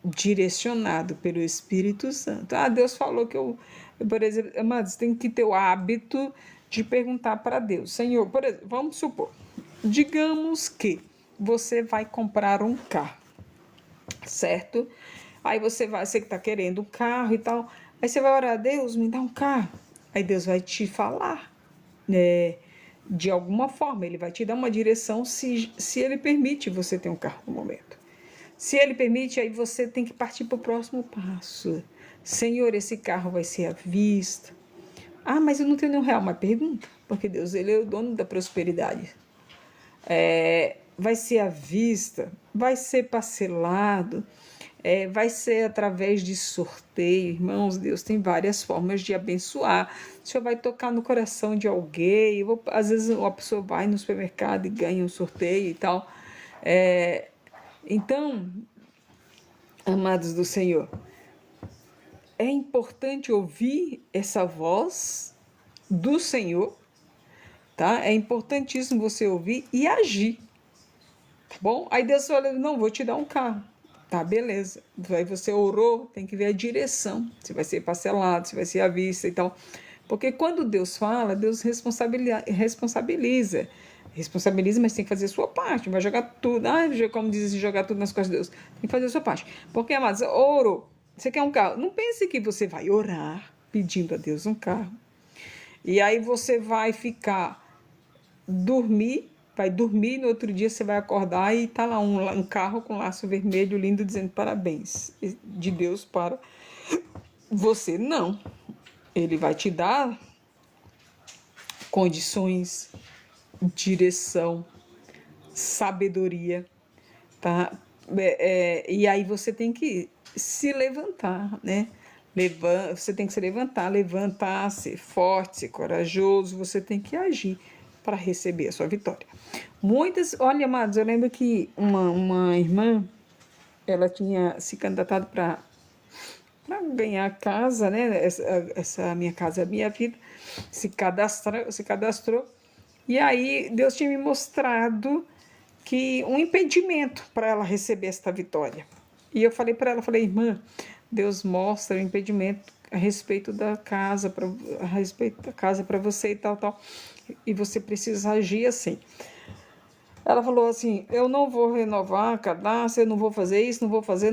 direcionado pelo Espírito Santo. Deus falou que por exemplo, amados, tem que ter o hábito de perguntar para Deus, Senhor, por exemplo, vamos supor, digamos que você vai comprar um carro, certo? Aí você que está querendo um carro e tal, aí você vai orar, Deus, me dá um carro. Aí Deus vai te falar, de alguma forma, ele vai te dar uma direção se ele permite você ter um carro no momento. Se ele permite, aí você tem que partir para o próximo passo. Senhor, esse carro vai ser à vista. Ah, mas eu não tenho nenhum real. Mas pergunta, porque Deus, ele é o dono da prosperidade. Vai ser à vista, vai ser parcelado, vai ser através de sorteio. Irmãos, Deus tem várias formas de abençoar. O Senhor vai tocar no coração de alguém. Às vezes uma pessoa vai no supermercado e ganha um sorteio e tal. Então, amados do Senhor, é importante ouvir essa voz do Senhor, tá? É importantíssimo você ouvir e agir, tá bom? Aí Deus fala, não, vou te dar um carro. Tá, beleza. Aí você orou, tem que ver a direção, se vai ser parcelado, se vai ser à vista e tal. Porque quando Deus fala, Deus responsabiliza. Responsabiliza, mas tem que fazer a sua parte. Não vai jogar tudo. Como diz, jogar tudo nas costas de Deus. Tem que fazer a sua parte. Porque, amados, orou. Você quer um carro? Não pense que você vai orar pedindo a Deus um carro. E aí você vai vai dormir, no outro dia você vai acordar e tá lá um carro com laço vermelho lindo dizendo parabéns de Deus para você. Não. Ele vai te dar condições, direção, sabedoria, tá? E aí você tem que se levantar, né? Você tem que se levantar, ser forte, ser corajoso, você tem que agir para receber a sua vitória. Olha, amados, eu lembro que uma irmã, ela tinha se candidatado para ganhar casa, né? Essa minha casa, a minha vida, se cadastrou. E aí Deus tinha me mostrado que um impedimento para ela receber esta vitória. E eu falei para ela, irmã, Deus mostra o impedimento a respeito da casa, para você e tal. E você precisa agir assim. Ela falou assim, eu não vou renovar cadastro, eu não vou fazer isso, não vou fazer.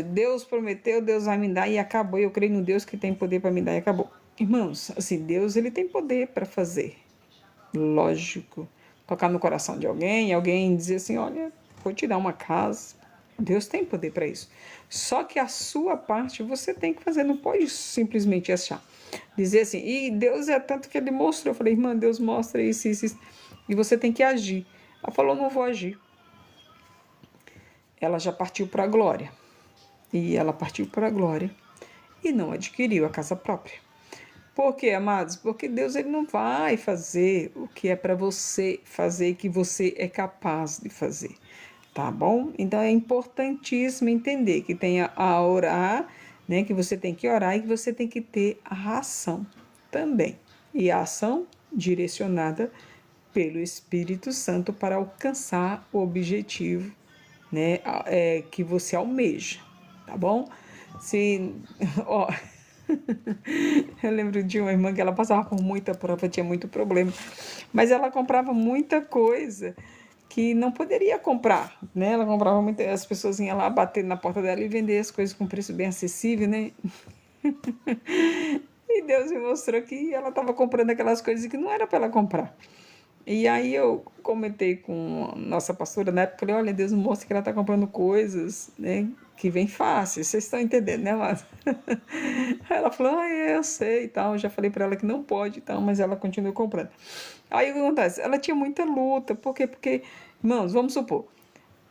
Deus prometeu, Deus vai me dar e acabou. Eu creio no Deus que tem poder para me dar e acabou. Irmãos, assim, Deus, ele tem poder para fazer. Lógico. Tocar no coração de alguém dizer assim, olha, vou te dar uma casa. Deus tem poder para isso. Só que a sua parte você tem que fazer, não pode simplesmente achar. Dizer assim, e Deus é tanto que ele mostrou. Eu falei, irmã, Deus mostra isso. E você tem que agir. Ela falou, não vou agir. Ela já partiu para a glória. E ela partiu para a glória e não adquiriu a casa própria. Por quê, amados? Porque Deus, ele não vai fazer o que é para você fazer, que você é capaz de fazer. Tá bom? Então é importantíssimo entender que tem a orar, né? Que você tem que orar e que você tem que ter a ação também. E a ação direcionada pelo Espírito Santo para alcançar o objetivo, né, que você almeja, tá bom? Ó, eu lembro de uma irmã que ela passava por muita prova, tinha muito problema, mas ela comprava muita coisa que não poderia comprar, né? Ela comprava muito, as pessoas iam lá bater na porta dela e vender as coisas com preço bem acessível, né? E Deus me mostrou que ela estava comprando aquelas coisas que não era para ela comprar. E aí eu comentei com a nossa pastora na época, falei, olha, Deus mostra que ela está comprando coisas, né, que vem fácil, vocês estão entendendo, né, mas ela falou, eu sei e tal, eu já falei para ela que não pode e tal, mas ela continua comprando. Aí o que acontece? Ela tinha muita luta, por quê? Porque, irmãos, vamos supor,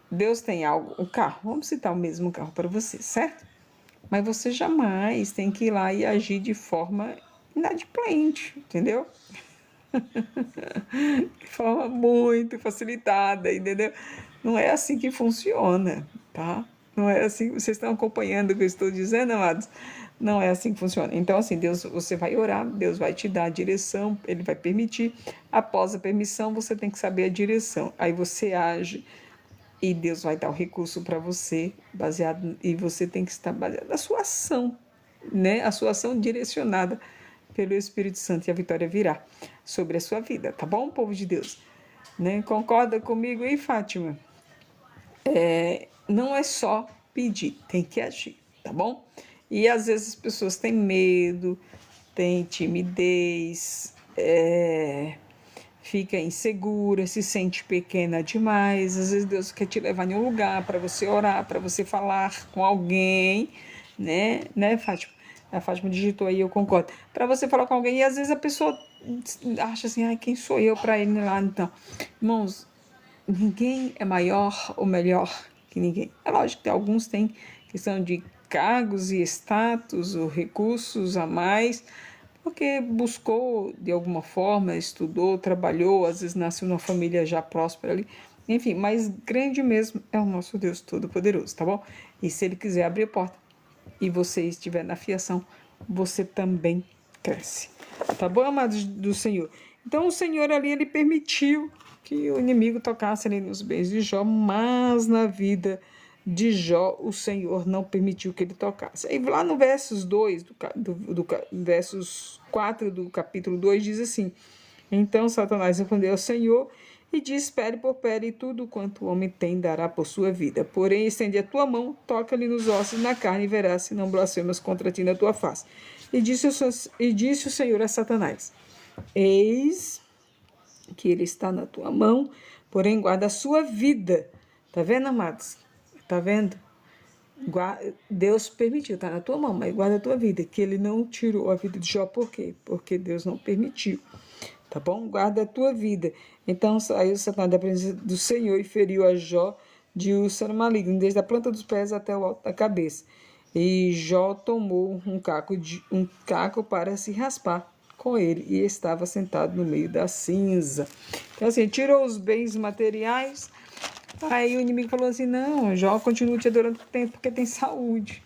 Deus tem algo, um carro, vamos citar o mesmo carro para você, certo? Mas você jamais tem que ir lá e agir de forma inadimplente, entendeu? De forma muito facilitada, entendeu? Não é assim que funciona, tá? Não é assim, vocês estão acompanhando o que eu estou dizendo, amados? Não é assim que funciona. Então, assim, Deus, você vai orar, Deus vai te dar a direção, Ele vai permitir. Após a permissão, você tem que saber a direção. Aí você age e Deus vai dar o recurso para você, e você tem que estar baseado na sua ação, né? A sua ação direcionada pelo Espírito Santo e a vitória virá sobre a sua vida, tá bom, povo de Deus? Né? Concorda comigo aí, Fátima? Não é só pedir, tem que agir, tá bom? E às vezes as pessoas têm medo, têm timidez, fica insegura, se sente pequena demais. Às vezes Deus quer te levar em um lugar para você orar, para você falar com alguém, né, Fátima? A Fátima digitou aí, eu concordo. Para você falar com alguém, e às vezes a pessoa acha assim, ai, quem sou eu para ir lá, então? Irmãos, ninguém é maior ou melhor que ninguém. É lógico que alguns têm questão de cargos e status ou recursos a mais, porque buscou de alguma forma, estudou, trabalhou, às vezes nasceu numa família já próspera ali. Enfim, mas grande mesmo é o nosso Deus Todo-Poderoso, tá bom? E se Ele quiser abrir a porta e você estiver na fiação, você também cresce. Tá bom, amados do Senhor? Então o Senhor ali, Ele permitiu que o inimigo tocasse ali nos bens de Jó, mas na vida de Jó o Senhor não permitiu que ele tocasse. Aí lá no versos 2, versos 4 do capítulo 2 diz assim: então Satanás respondeu ao Senhor e disse: pele por pele, e tudo quanto o homem tem dará por sua vida. Porém, estende a tua mão, toca-lhe nos ossos e na carne, e verás se não blasfemas contra ti na tua face. E disse o Senhor a Satanás: eis que ele está na tua mão, porém guarda a sua vida. Tá vendo, amados? Tá vendo? Deus permitiu, tá na tua mão, mas guarda a tua vida, que ele não tirou a vida de Jó. Por quê? Porque Deus não permitiu. Tá bom? Guarda a tua vida. Então saiu Satanás da presença do Senhor e feriu a Jó de úlcera maligna, desde a planta dos pés até o alto da cabeça. E Jó tomou um caco para se raspar com ele, e estava sentado no meio da cinza. Então, assim, tirou os bens materiais. Aí o inimigo falou assim: não, Jó continua te adorando porque tem saúde,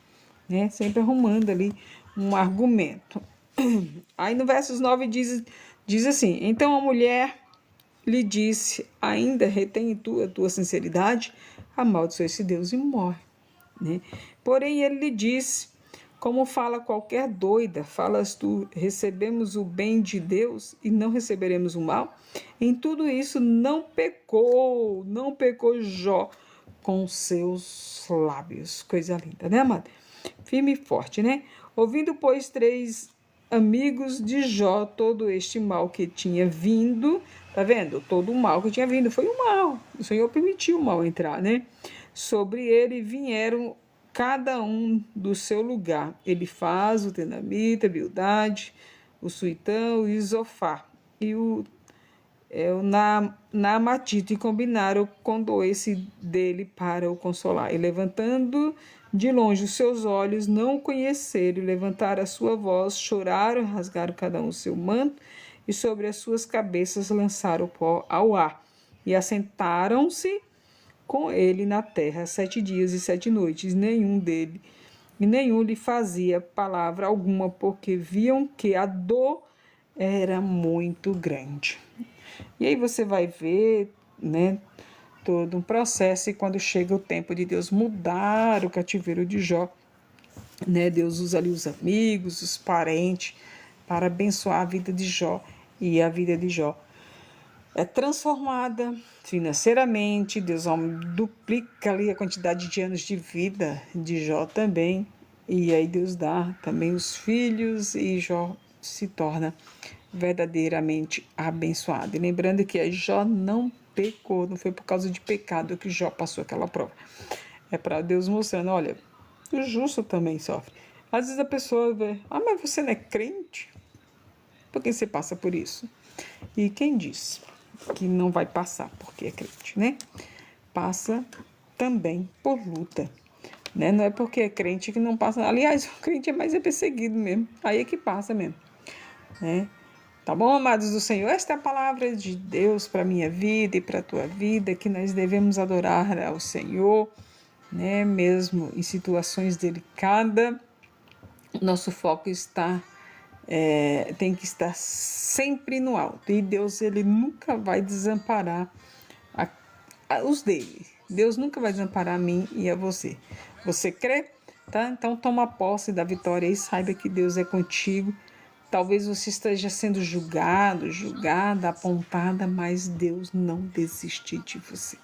né? Sempre arrumando ali um argumento. Aí no versos 9 diz assim: então a mulher lhe disse: ainda retém tu a tua sinceridade? Amaldiçoa esse Deus e morre, né? Porém ele lhe disse: como fala qualquer doida, falas tu, recebemos o bem de Deus e não receberemos o mal? Em tudo isso não pecou Jó com seus lábios. Coisa linda, né, amada? Firme e forte, né? Ouvindo, pois, 3 amigos de Jó todo este mal que tinha vindo, tá vendo? Todo o mal que tinha vindo foi o mal. O Senhor permitiu o mal entrar, né? Sobre ele vieram cada um do seu lugar. Elifaz, o Tenamita, Bildade, o Suitão, o Isofá e o Naamatita, e combinaram com doer-se dele para o consolar. E levantando de longe os seus olhos, não o conheceram, e levantaram a sua voz, choraram, rasgaram cada um o seu manto, e sobre as suas cabeças lançaram o pó ao ar. E assentaram-se com ele na terra 7 dias e 7 noites, e nenhum lhe fazia palavra alguma, porque viam que a dor era muito grande. E aí você vai ver, né, todo um processo, e quando chega o tempo de Deus mudar o cativeiro de Jó, né, Deus usa ali os amigos, os parentes, para abençoar a vida de Jó, e a vida de Jó é transformada financeiramente. Deus duplica ali a quantidade de anos de vida de Jó também, e aí Deus dá também os filhos, e Jó se torna verdadeiramente abençoado. E lembrando que Jó não pecou, não foi por causa de pecado que Jó passou aquela prova. É para Deus mostrando: olha, o justo também sofre. Às vezes a pessoa vê: mas você não é crente? Por que você passa por isso? E quem diz que não vai passar porque é crente, né? Passa também por luta, né? Não é porque é crente que não passa. Aliás, o crente é mais perseguido mesmo. Aí é que passa mesmo, né? Tá bom, amados do Senhor? Esta é a palavra de Deus para a minha vida e para a tua vida, que nós devemos adorar ao Senhor, né? Mesmo em situações delicadas, nosso foco tem que estar sempre no alto. E Deus, ele nunca vai desamparar os dele. Deus nunca vai desamparar a mim e a você. Você crê? Tá? Então toma posse da vitória e saiba que Deus é contigo. Talvez você esteja sendo julgada, apontada, mas Deus não desiste de você,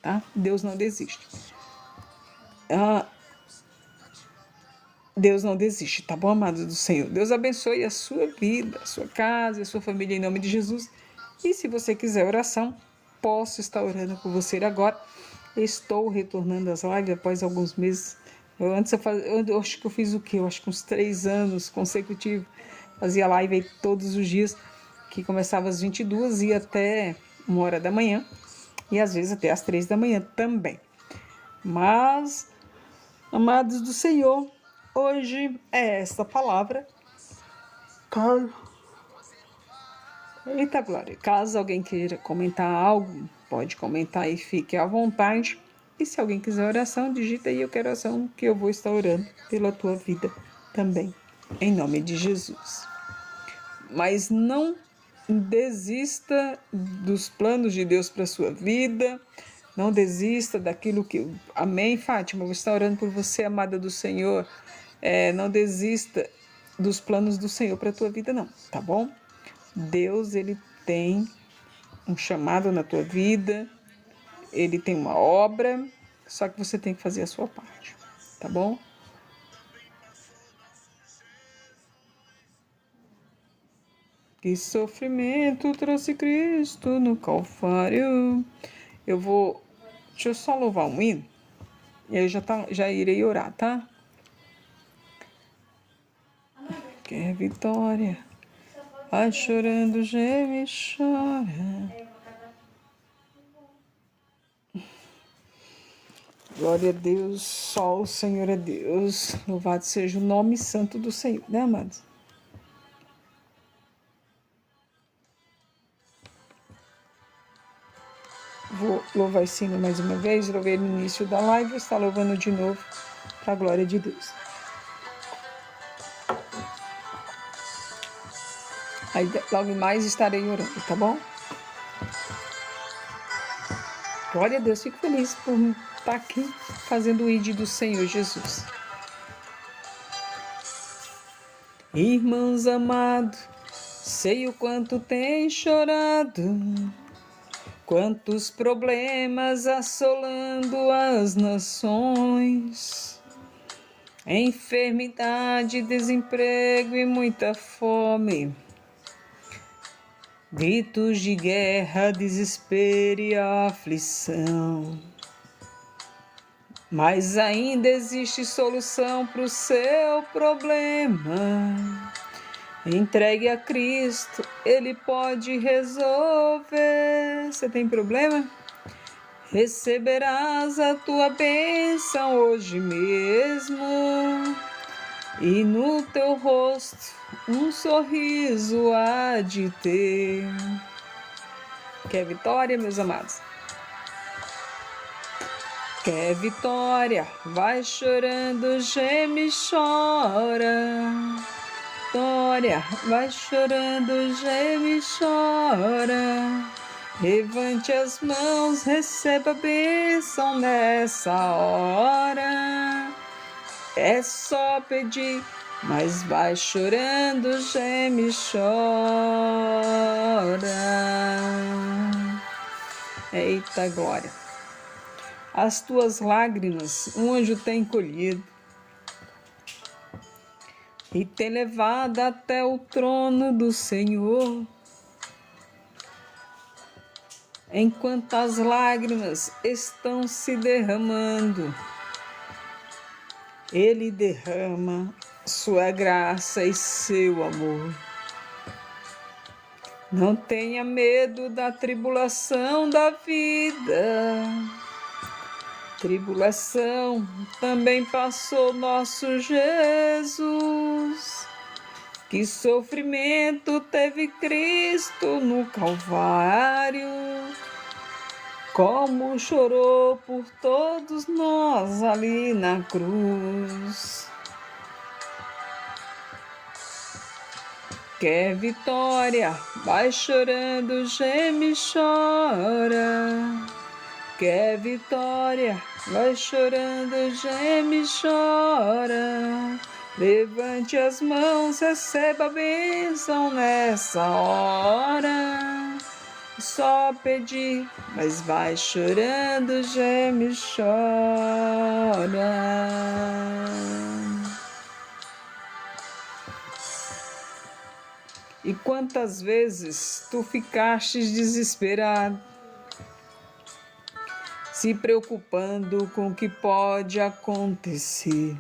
tá? Deus não desiste. Deus não desiste, tá bom, amados do Senhor? Deus abençoe a sua vida, a sua casa, a sua família, em nome de Jesus. E se você quiser oração, posso estar orando por você agora. Estou retornando às lives após alguns meses Eu acho que eu fiz o quê? Eu acho que uns 3 anos consecutivos. Fazia live aí todos os dias, que começava às 22 e ia até 1 hora da manhã. E às vezes até às 3 da manhã também. Mas, amados do Senhor, hoje é esta palavra. Eita glória! Caso alguém queira comentar algo, pode comentar e fique à vontade. E se alguém quiser oração, digita aí eu quero oração, que eu vou estar orando pela tua vida também, em nome de Jesus. Mas não desista dos planos de Deus para sua vida. Não desista daquilo que... Amém, Fátima? Eu vou estar orando por você, amada do Senhor. Não desista dos planos do Senhor para a tua vida, não, tá bom? Deus, Ele tem um chamado na tua vida, Ele tem uma obra, só que você tem que fazer a sua parte, tá bom? Que sofrimento trouxe Cristo no Calvário. Deixa eu só louvar um hino, e aí já irei orar, tá? Quer vitória, vai chorando, geme e chora. Glória a Deus, só o Senhor é Deus. Louvado seja o nome santo do Senhor, né, amados? Vou louvar esse hino mais uma vez. Louvei no início da live, vou estar louvando de novo para a glória de Deus. Aí logo mais estarei orando, tá bom? Glória a Deus, fico feliz por estar aqui fazendo o ID do Senhor Jesus. Irmãos amados, sei o quanto tem chorado, quantos problemas assolando as nações, enfermidade, desemprego e muita fome, gritos de guerra, desespero e aflição. Mas ainda existe solução para o seu problema. Entregue a Cristo, Ele pode resolver. Você tem problema? Receberás a tua bênção hoje mesmo. E no teu rosto um sorriso há de ter. Quer vitória, meus amados? Quer vitória? Vai chorando, geme e chora. Vitória, vai chorando, geme e chora. Levante as mãos, receba a bênção nessa hora. É só pedir, mas vai chorando, geme e chora. Eita glória! As tuas lágrimas um anjo tem colhido e tem levado até o trono do Senhor. Enquanto as lágrimas estão se derramando, Ele derrama sua graça e seu amor. Não tenha medo da tribulação da vida. Tribulação também passou nosso Jesus. Que sofrimento teve Cristo no Calvário. Como chorou por todos nós ali na cruz. Quer vitória? Vai chorando, geme e chora. Quer vitória? Vai chorando, geme e chora. Levante as mãos, receba a bênção nessa hora. Só pedir, mas vai chorando, geme e chora. E quantas vezes tu ficaste desesperado, se preocupando com o que pode acontecer.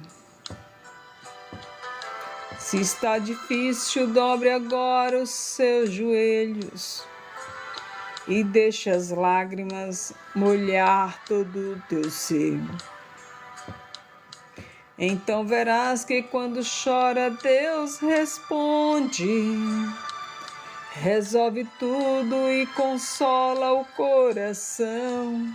Se está difícil, dobre agora os seus joelhos e deixe as lágrimas molhar todo o teu ser. Então verás que quando chora, Deus responde, resolve tudo e consola o coração.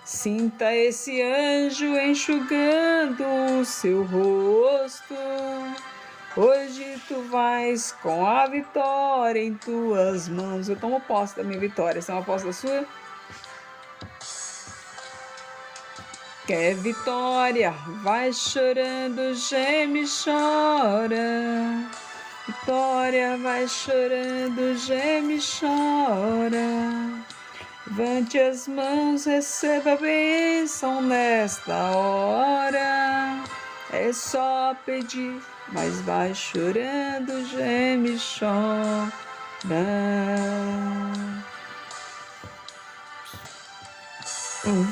Sinta esse anjo enxugando o seu rosto. Hoje tu vais com a vitória em tuas mãos. Eu tomo posse da minha vitória. Você é uma posse da sua? Quer vitória? Vai chorando, geme e chora. Vitória, vai chorando, geme e chora. Levante as mãos, receba a bênção nesta hora. É só pedir, mas vai chorando, geme e chora.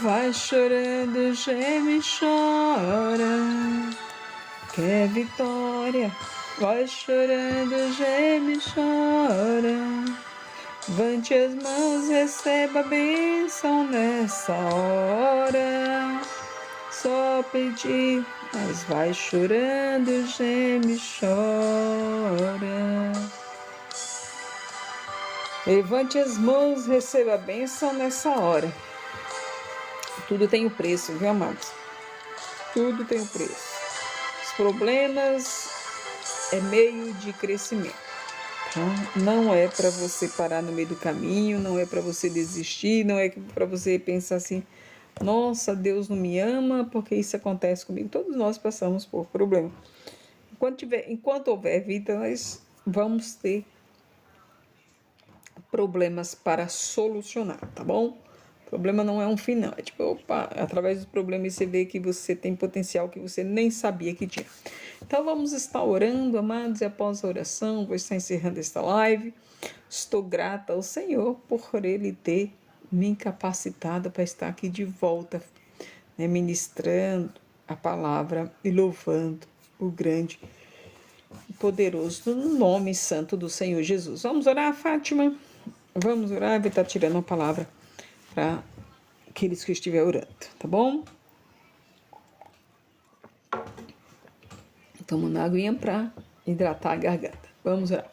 Vai chorando, geme e chora. Quer vitória? Vai chorando, geme e chora. Levante as mãos, receba a bênção nessa hora. Só pedir, mas vai chorando, geme e chora. Levante as mãos, receba a bênção nessa hora. Tudo tem um preço, viu, amados? Tudo tem um preço. Os problemas é meio de crescimento. Tá? Não é para você parar no meio do caminho, não é para você desistir, não é para você pensar assim, nossa, Deus não me ama porque isso acontece comigo. Todos nós passamos por problema. Enquanto houver vida, nós vamos ter problemas para solucionar, tá bom? O problema não é um fim, não. É tipo, opa, através dos problemas você vê que você tem potencial que você nem sabia que tinha. Então vamos estar orando, amados, e após a oração, vou estar encerrando esta live. Estou grata ao Senhor por Ele ter me incapacitado para estar aqui de volta, né, ministrando a palavra e louvando o grande e poderoso nome santo do Senhor Jesus. Vamos orar, Fátima? Vamos orar, eu vou estar tirando a palavra para aqueles que estiverem orando, tá bom? Tomando aguinha para hidratar a garganta. Vamos orar.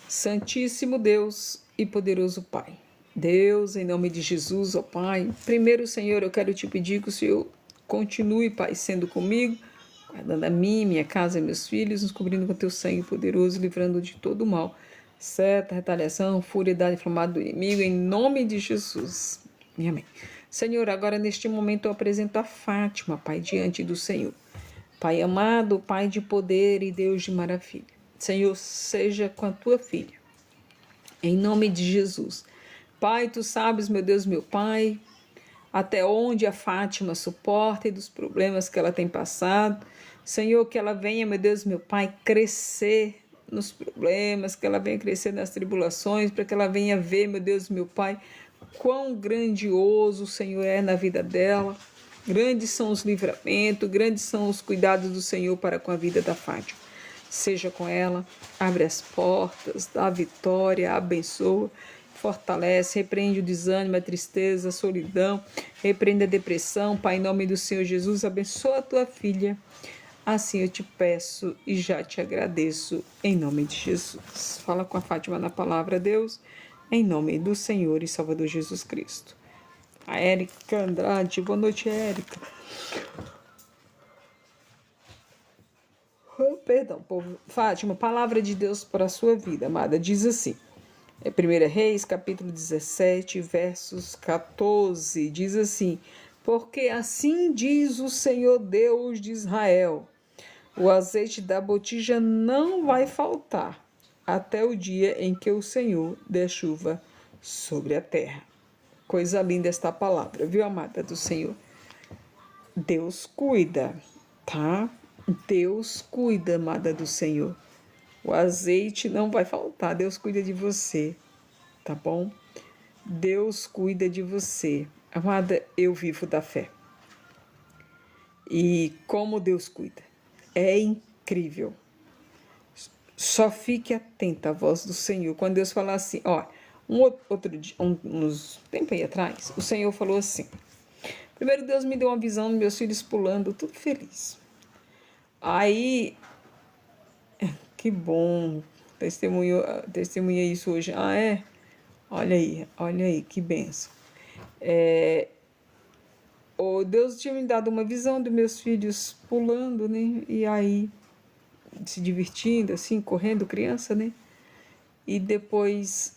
Santíssimo Deus e poderoso Pai. Deus, em nome de Jesus, ó Pai. Primeiro, Senhor, eu quero te pedir que o Senhor continue, Pai, sendo comigo, guardando a mim, minha casa e meus filhos, nos cobrindo com teu sangue poderoso, livrando de todo o mal, seta, retaliação, fúria, idade inflamada do inimigo, em nome de Jesus. Amém. Senhor, agora neste momento eu apresento a Fátima, Pai, diante do Senhor. Pai amado, Pai de poder e Deus de maravilha. Senhor, seja com a tua filha. Em nome de Jesus. Pai, tu sabes, meu Deus, meu Pai, até onde a Fátima suporta e dos problemas que ela tem passado. Senhor, que ela venha, meu Deus, meu Pai, crescer nos problemas, que ela venha crescer nas tribulações, para que ela venha ver, meu Deus, meu Pai, quão grandioso o Senhor é na vida dela. Grandes são os livramentos, grandes são os cuidados do Senhor para com a vida da Fátima. Seja com ela, abre as portas, dá a vitória, abençoa, fortalece, repreende o desânimo, a tristeza, a solidão, repreende a depressão. Pai, em nome do Senhor Jesus, abençoa a tua filha. Assim eu te peço e já te agradeço, em nome de Jesus. Fala com a Fátima na palavra, Deus, em nome do Senhor e Salvador Jesus Cristo. A Érica Andrade, boa noite, Érica. Perdão, povo. Fátima, palavra de Deus para a sua vida, amada, diz assim, 1 Reis, capítulo 17, versos 14, diz assim, porque assim diz o Senhor Deus de Israel, o azeite da botija não vai faltar até o dia em que o Senhor der chuva sobre a terra. Coisa linda esta palavra, viu, amada do Senhor? Deus cuida, tá? Deus cuida, amada do Senhor. O azeite não vai faltar, Deus cuida de você, tá bom? Deus cuida de você. Amada, eu vivo da fé. E como Deus cuida. É incrível. Só fique atenta à voz do Senhor. Quando Deus falar assim, ó, outro dia, uns tempo aí atrás, o Senhor falou assim. Primeiro Deus me deu uma visão dos meus filhos pulando, tudo feliz. Aí, que bom, testemunha isso hoje. Ah, é? Olha aí, que benção. Deus tinha me dado uma visão dos meus filhos pulando, né? E aí, se divertindo, assim, correndo, criança, né? E depois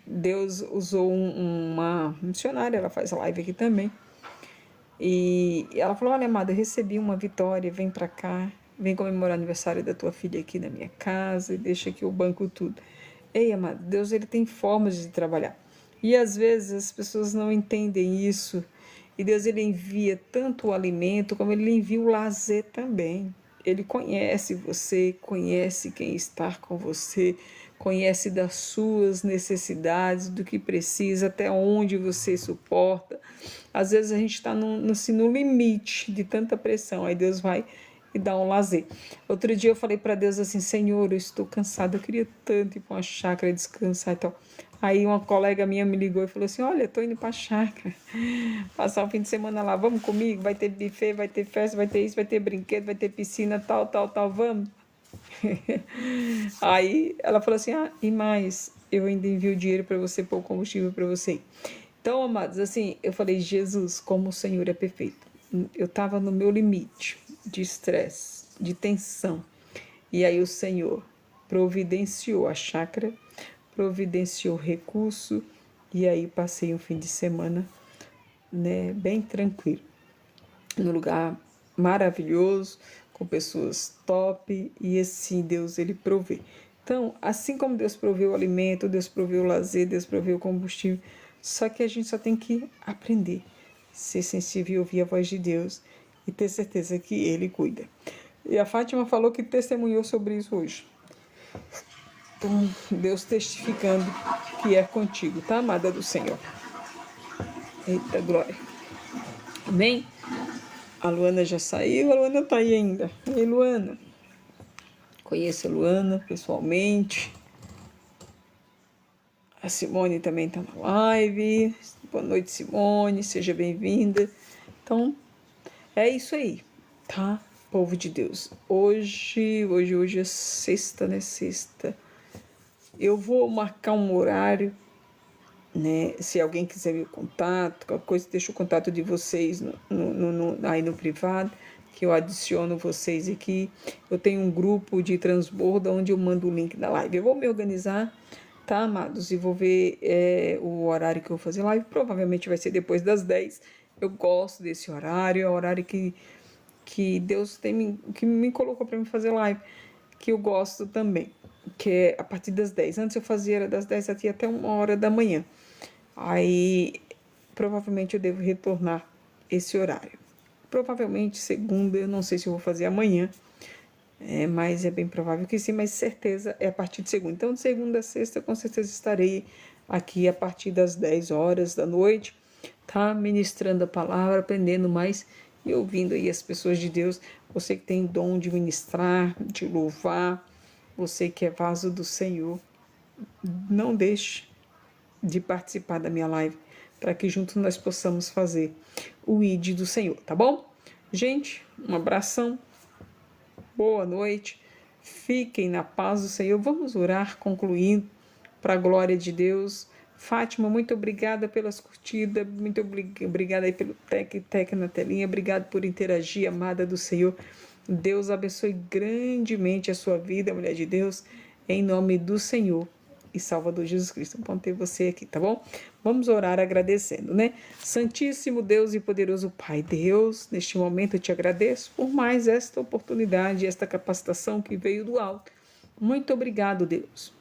Deus usou uma missionária, ela faz live aqui também. E ela falou, olha, amada, eu recebi uma vitória, vem pra cá, vem comemorar o aniversário da tua filha aqui na minha casa e deixa aqui o banco tudo. Ei, amada, Deus ele tem formas de trabalhar. E às vezes as pessoas não entendem isso. E Deus ele envia tanto o alimento como ele envia o lazer também. Ele conhece você, conhece quem está com você, conhece das suas necessidades, do que precisa, até onde você suporta. Às vezes a gente está assim, no limite de tanta pressão, aí Deus vai e dá um lazer. Outro dia eu falei para Deus assim, Senhor, eu estou cansada, eu queria tanto ir para uma chácara descansar e tal. Aí uma colega minha me ligou e falou assim, olha, estou indo para a chácara, passar o fim de semana lá, vamos comigo? Vai ter buffet, vai ter festa, vai ter isso, vai ter brinquedo, vai ter piscina, tal, vamos? Aí ela falou assim, e mais, eu ainda envio dinheiro para você, pôr combustível para você. Então, amados, assim, eu falei, Jesus, como o Senhor é perfeito. Eu estava no meu limite de estresse, de tensão. E aí o Senhor providenciou a chácara, providenciou recurso, e aí passei um fim de semana, né, bem tranquilo, num lugar maravilhoso, com pessoas top, e assim Deus ele provê. Então, assim como Deus proveu o alimento, Deus proveu o lazer, Deus proveu o combustível, só que a gente só tem que aprender, ser sensível e ouvir a voz de Deus e ter certeza que Ele cuida. E a Fátima falou que testemunhou sobre isso hoje. Então, Deus testificando que é contigo, tá, amada do Senhor? Eita, glória. Amém? A Luana já saiu, a Luana tá aí ainda. E aí, Luana? Conheço a Luana pessoalmente. A Simone também está na live. Boa noite, Simone. Seja bem-vinda. Então, é isso aí, tá? Povo de Deus. Hoje é sexta, né? Sexta. Eu vou marcar um horário, né? Se alguém quiser meu contato, qualquer coisa, deixa o contato de vocês aí no privado, que eu adiciono vocês aqui. Eu tenho um grupo de transbordo onde eu mando o link da live. Eu vou me organizar, tá, amados? E vou ver o horário que eu vou fazer live. Provavelmente vai ser depois das 10. Eu gosto desse horário, é o horário que Deus que me colocou para me fazer live, que eu gosto também, que é a partir das 10. Antes eu fazia era das 10 até 1h da manhã. Aí, provavelmente eu devo retornar esse horário. Provavelmente segunda, eu não sei se eu vou fazer amanhã, mas é bem provável que sim, mas certeza é a partir de segunda. Então, de segunda a sexta, com certeza estarei aqui a partir das 10 horas da noite, tá? Ministrando a palavra, aprendendo mais e ouvindo aí as pessoas de Deus. Você que tem dom de ministrar, de louvar, você que é vaso do Senhor, não deixe de participar da minha live, para que juntos nós possamos fazer o ID do Senhor, tá bom? Gente, um abração, boa noite, fiquem na paz do Senhor. Vamos orar, concluindo, para a glória de Deus. Fátima, muito obrigada pelas curtidas, muito obrigada aí pelo tec na telinha, obrigado por interagir, amada do Senhor. Deus abençoe grandemente a sua vida, mulher de Deus, em nome do Senhor e Salvador Jesus Cristo. Bom ter você aqui, tá bom? Vamos orar agradecendo, né? Santíssimo Deus e poderoso Pai Deus, neste momento eu te agradeço por mais esta oportunidade, esta capacitação que veio do alto. Muito obrigado, Deus.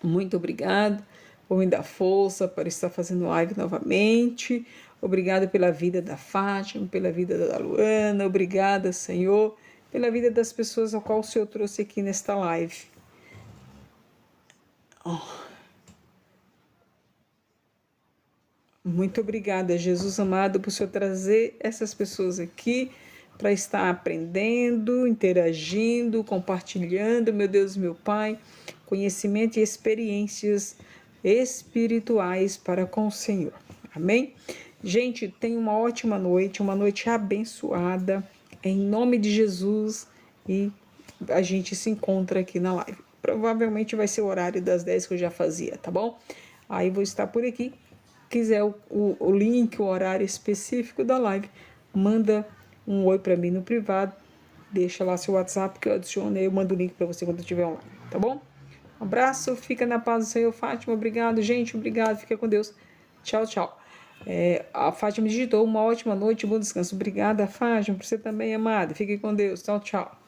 Muito obrigado por me dar força para estar fazendo live novamente. Obrigado pela vida da Fátima, pela vida da Luana. Obrigada, Senhor, pela vida das pessoas a qual o Senhor trouxe aqui nesta live. Muito obrigada, Jesus amado, por o Senhor trazer essas pessoas aqui para estar aprendendo, interagindo, compartilhando, meu Deus, meu Pai, conhecimento e experiências espirituais para com o Senhor. Amém? Gente, tenha uma ótima noite, uma noite abençoada, em nome de Jesus, e a gente se encontra aqui na live. Provavelmente vai ser o horário das 10 que eu já fazia, tá bom? Aí vou estar por aqui. Quiser o link, o horário específico da live, manda um oi para mim no privado, deixa lá seu WhatsApp que eu adiciono, eu mando o link para você quando eu estiver online, tá bom? Um abraço, fica na paz do Senhor. Fátima, obrigado, gente, obrigado, fica com Deus. Tchau, tchau. A Fátima me digitou uma ótima noite, bom descanso. Obrigada, Fátima, por você também, amada. Fique com Deus. Tchau, tchau.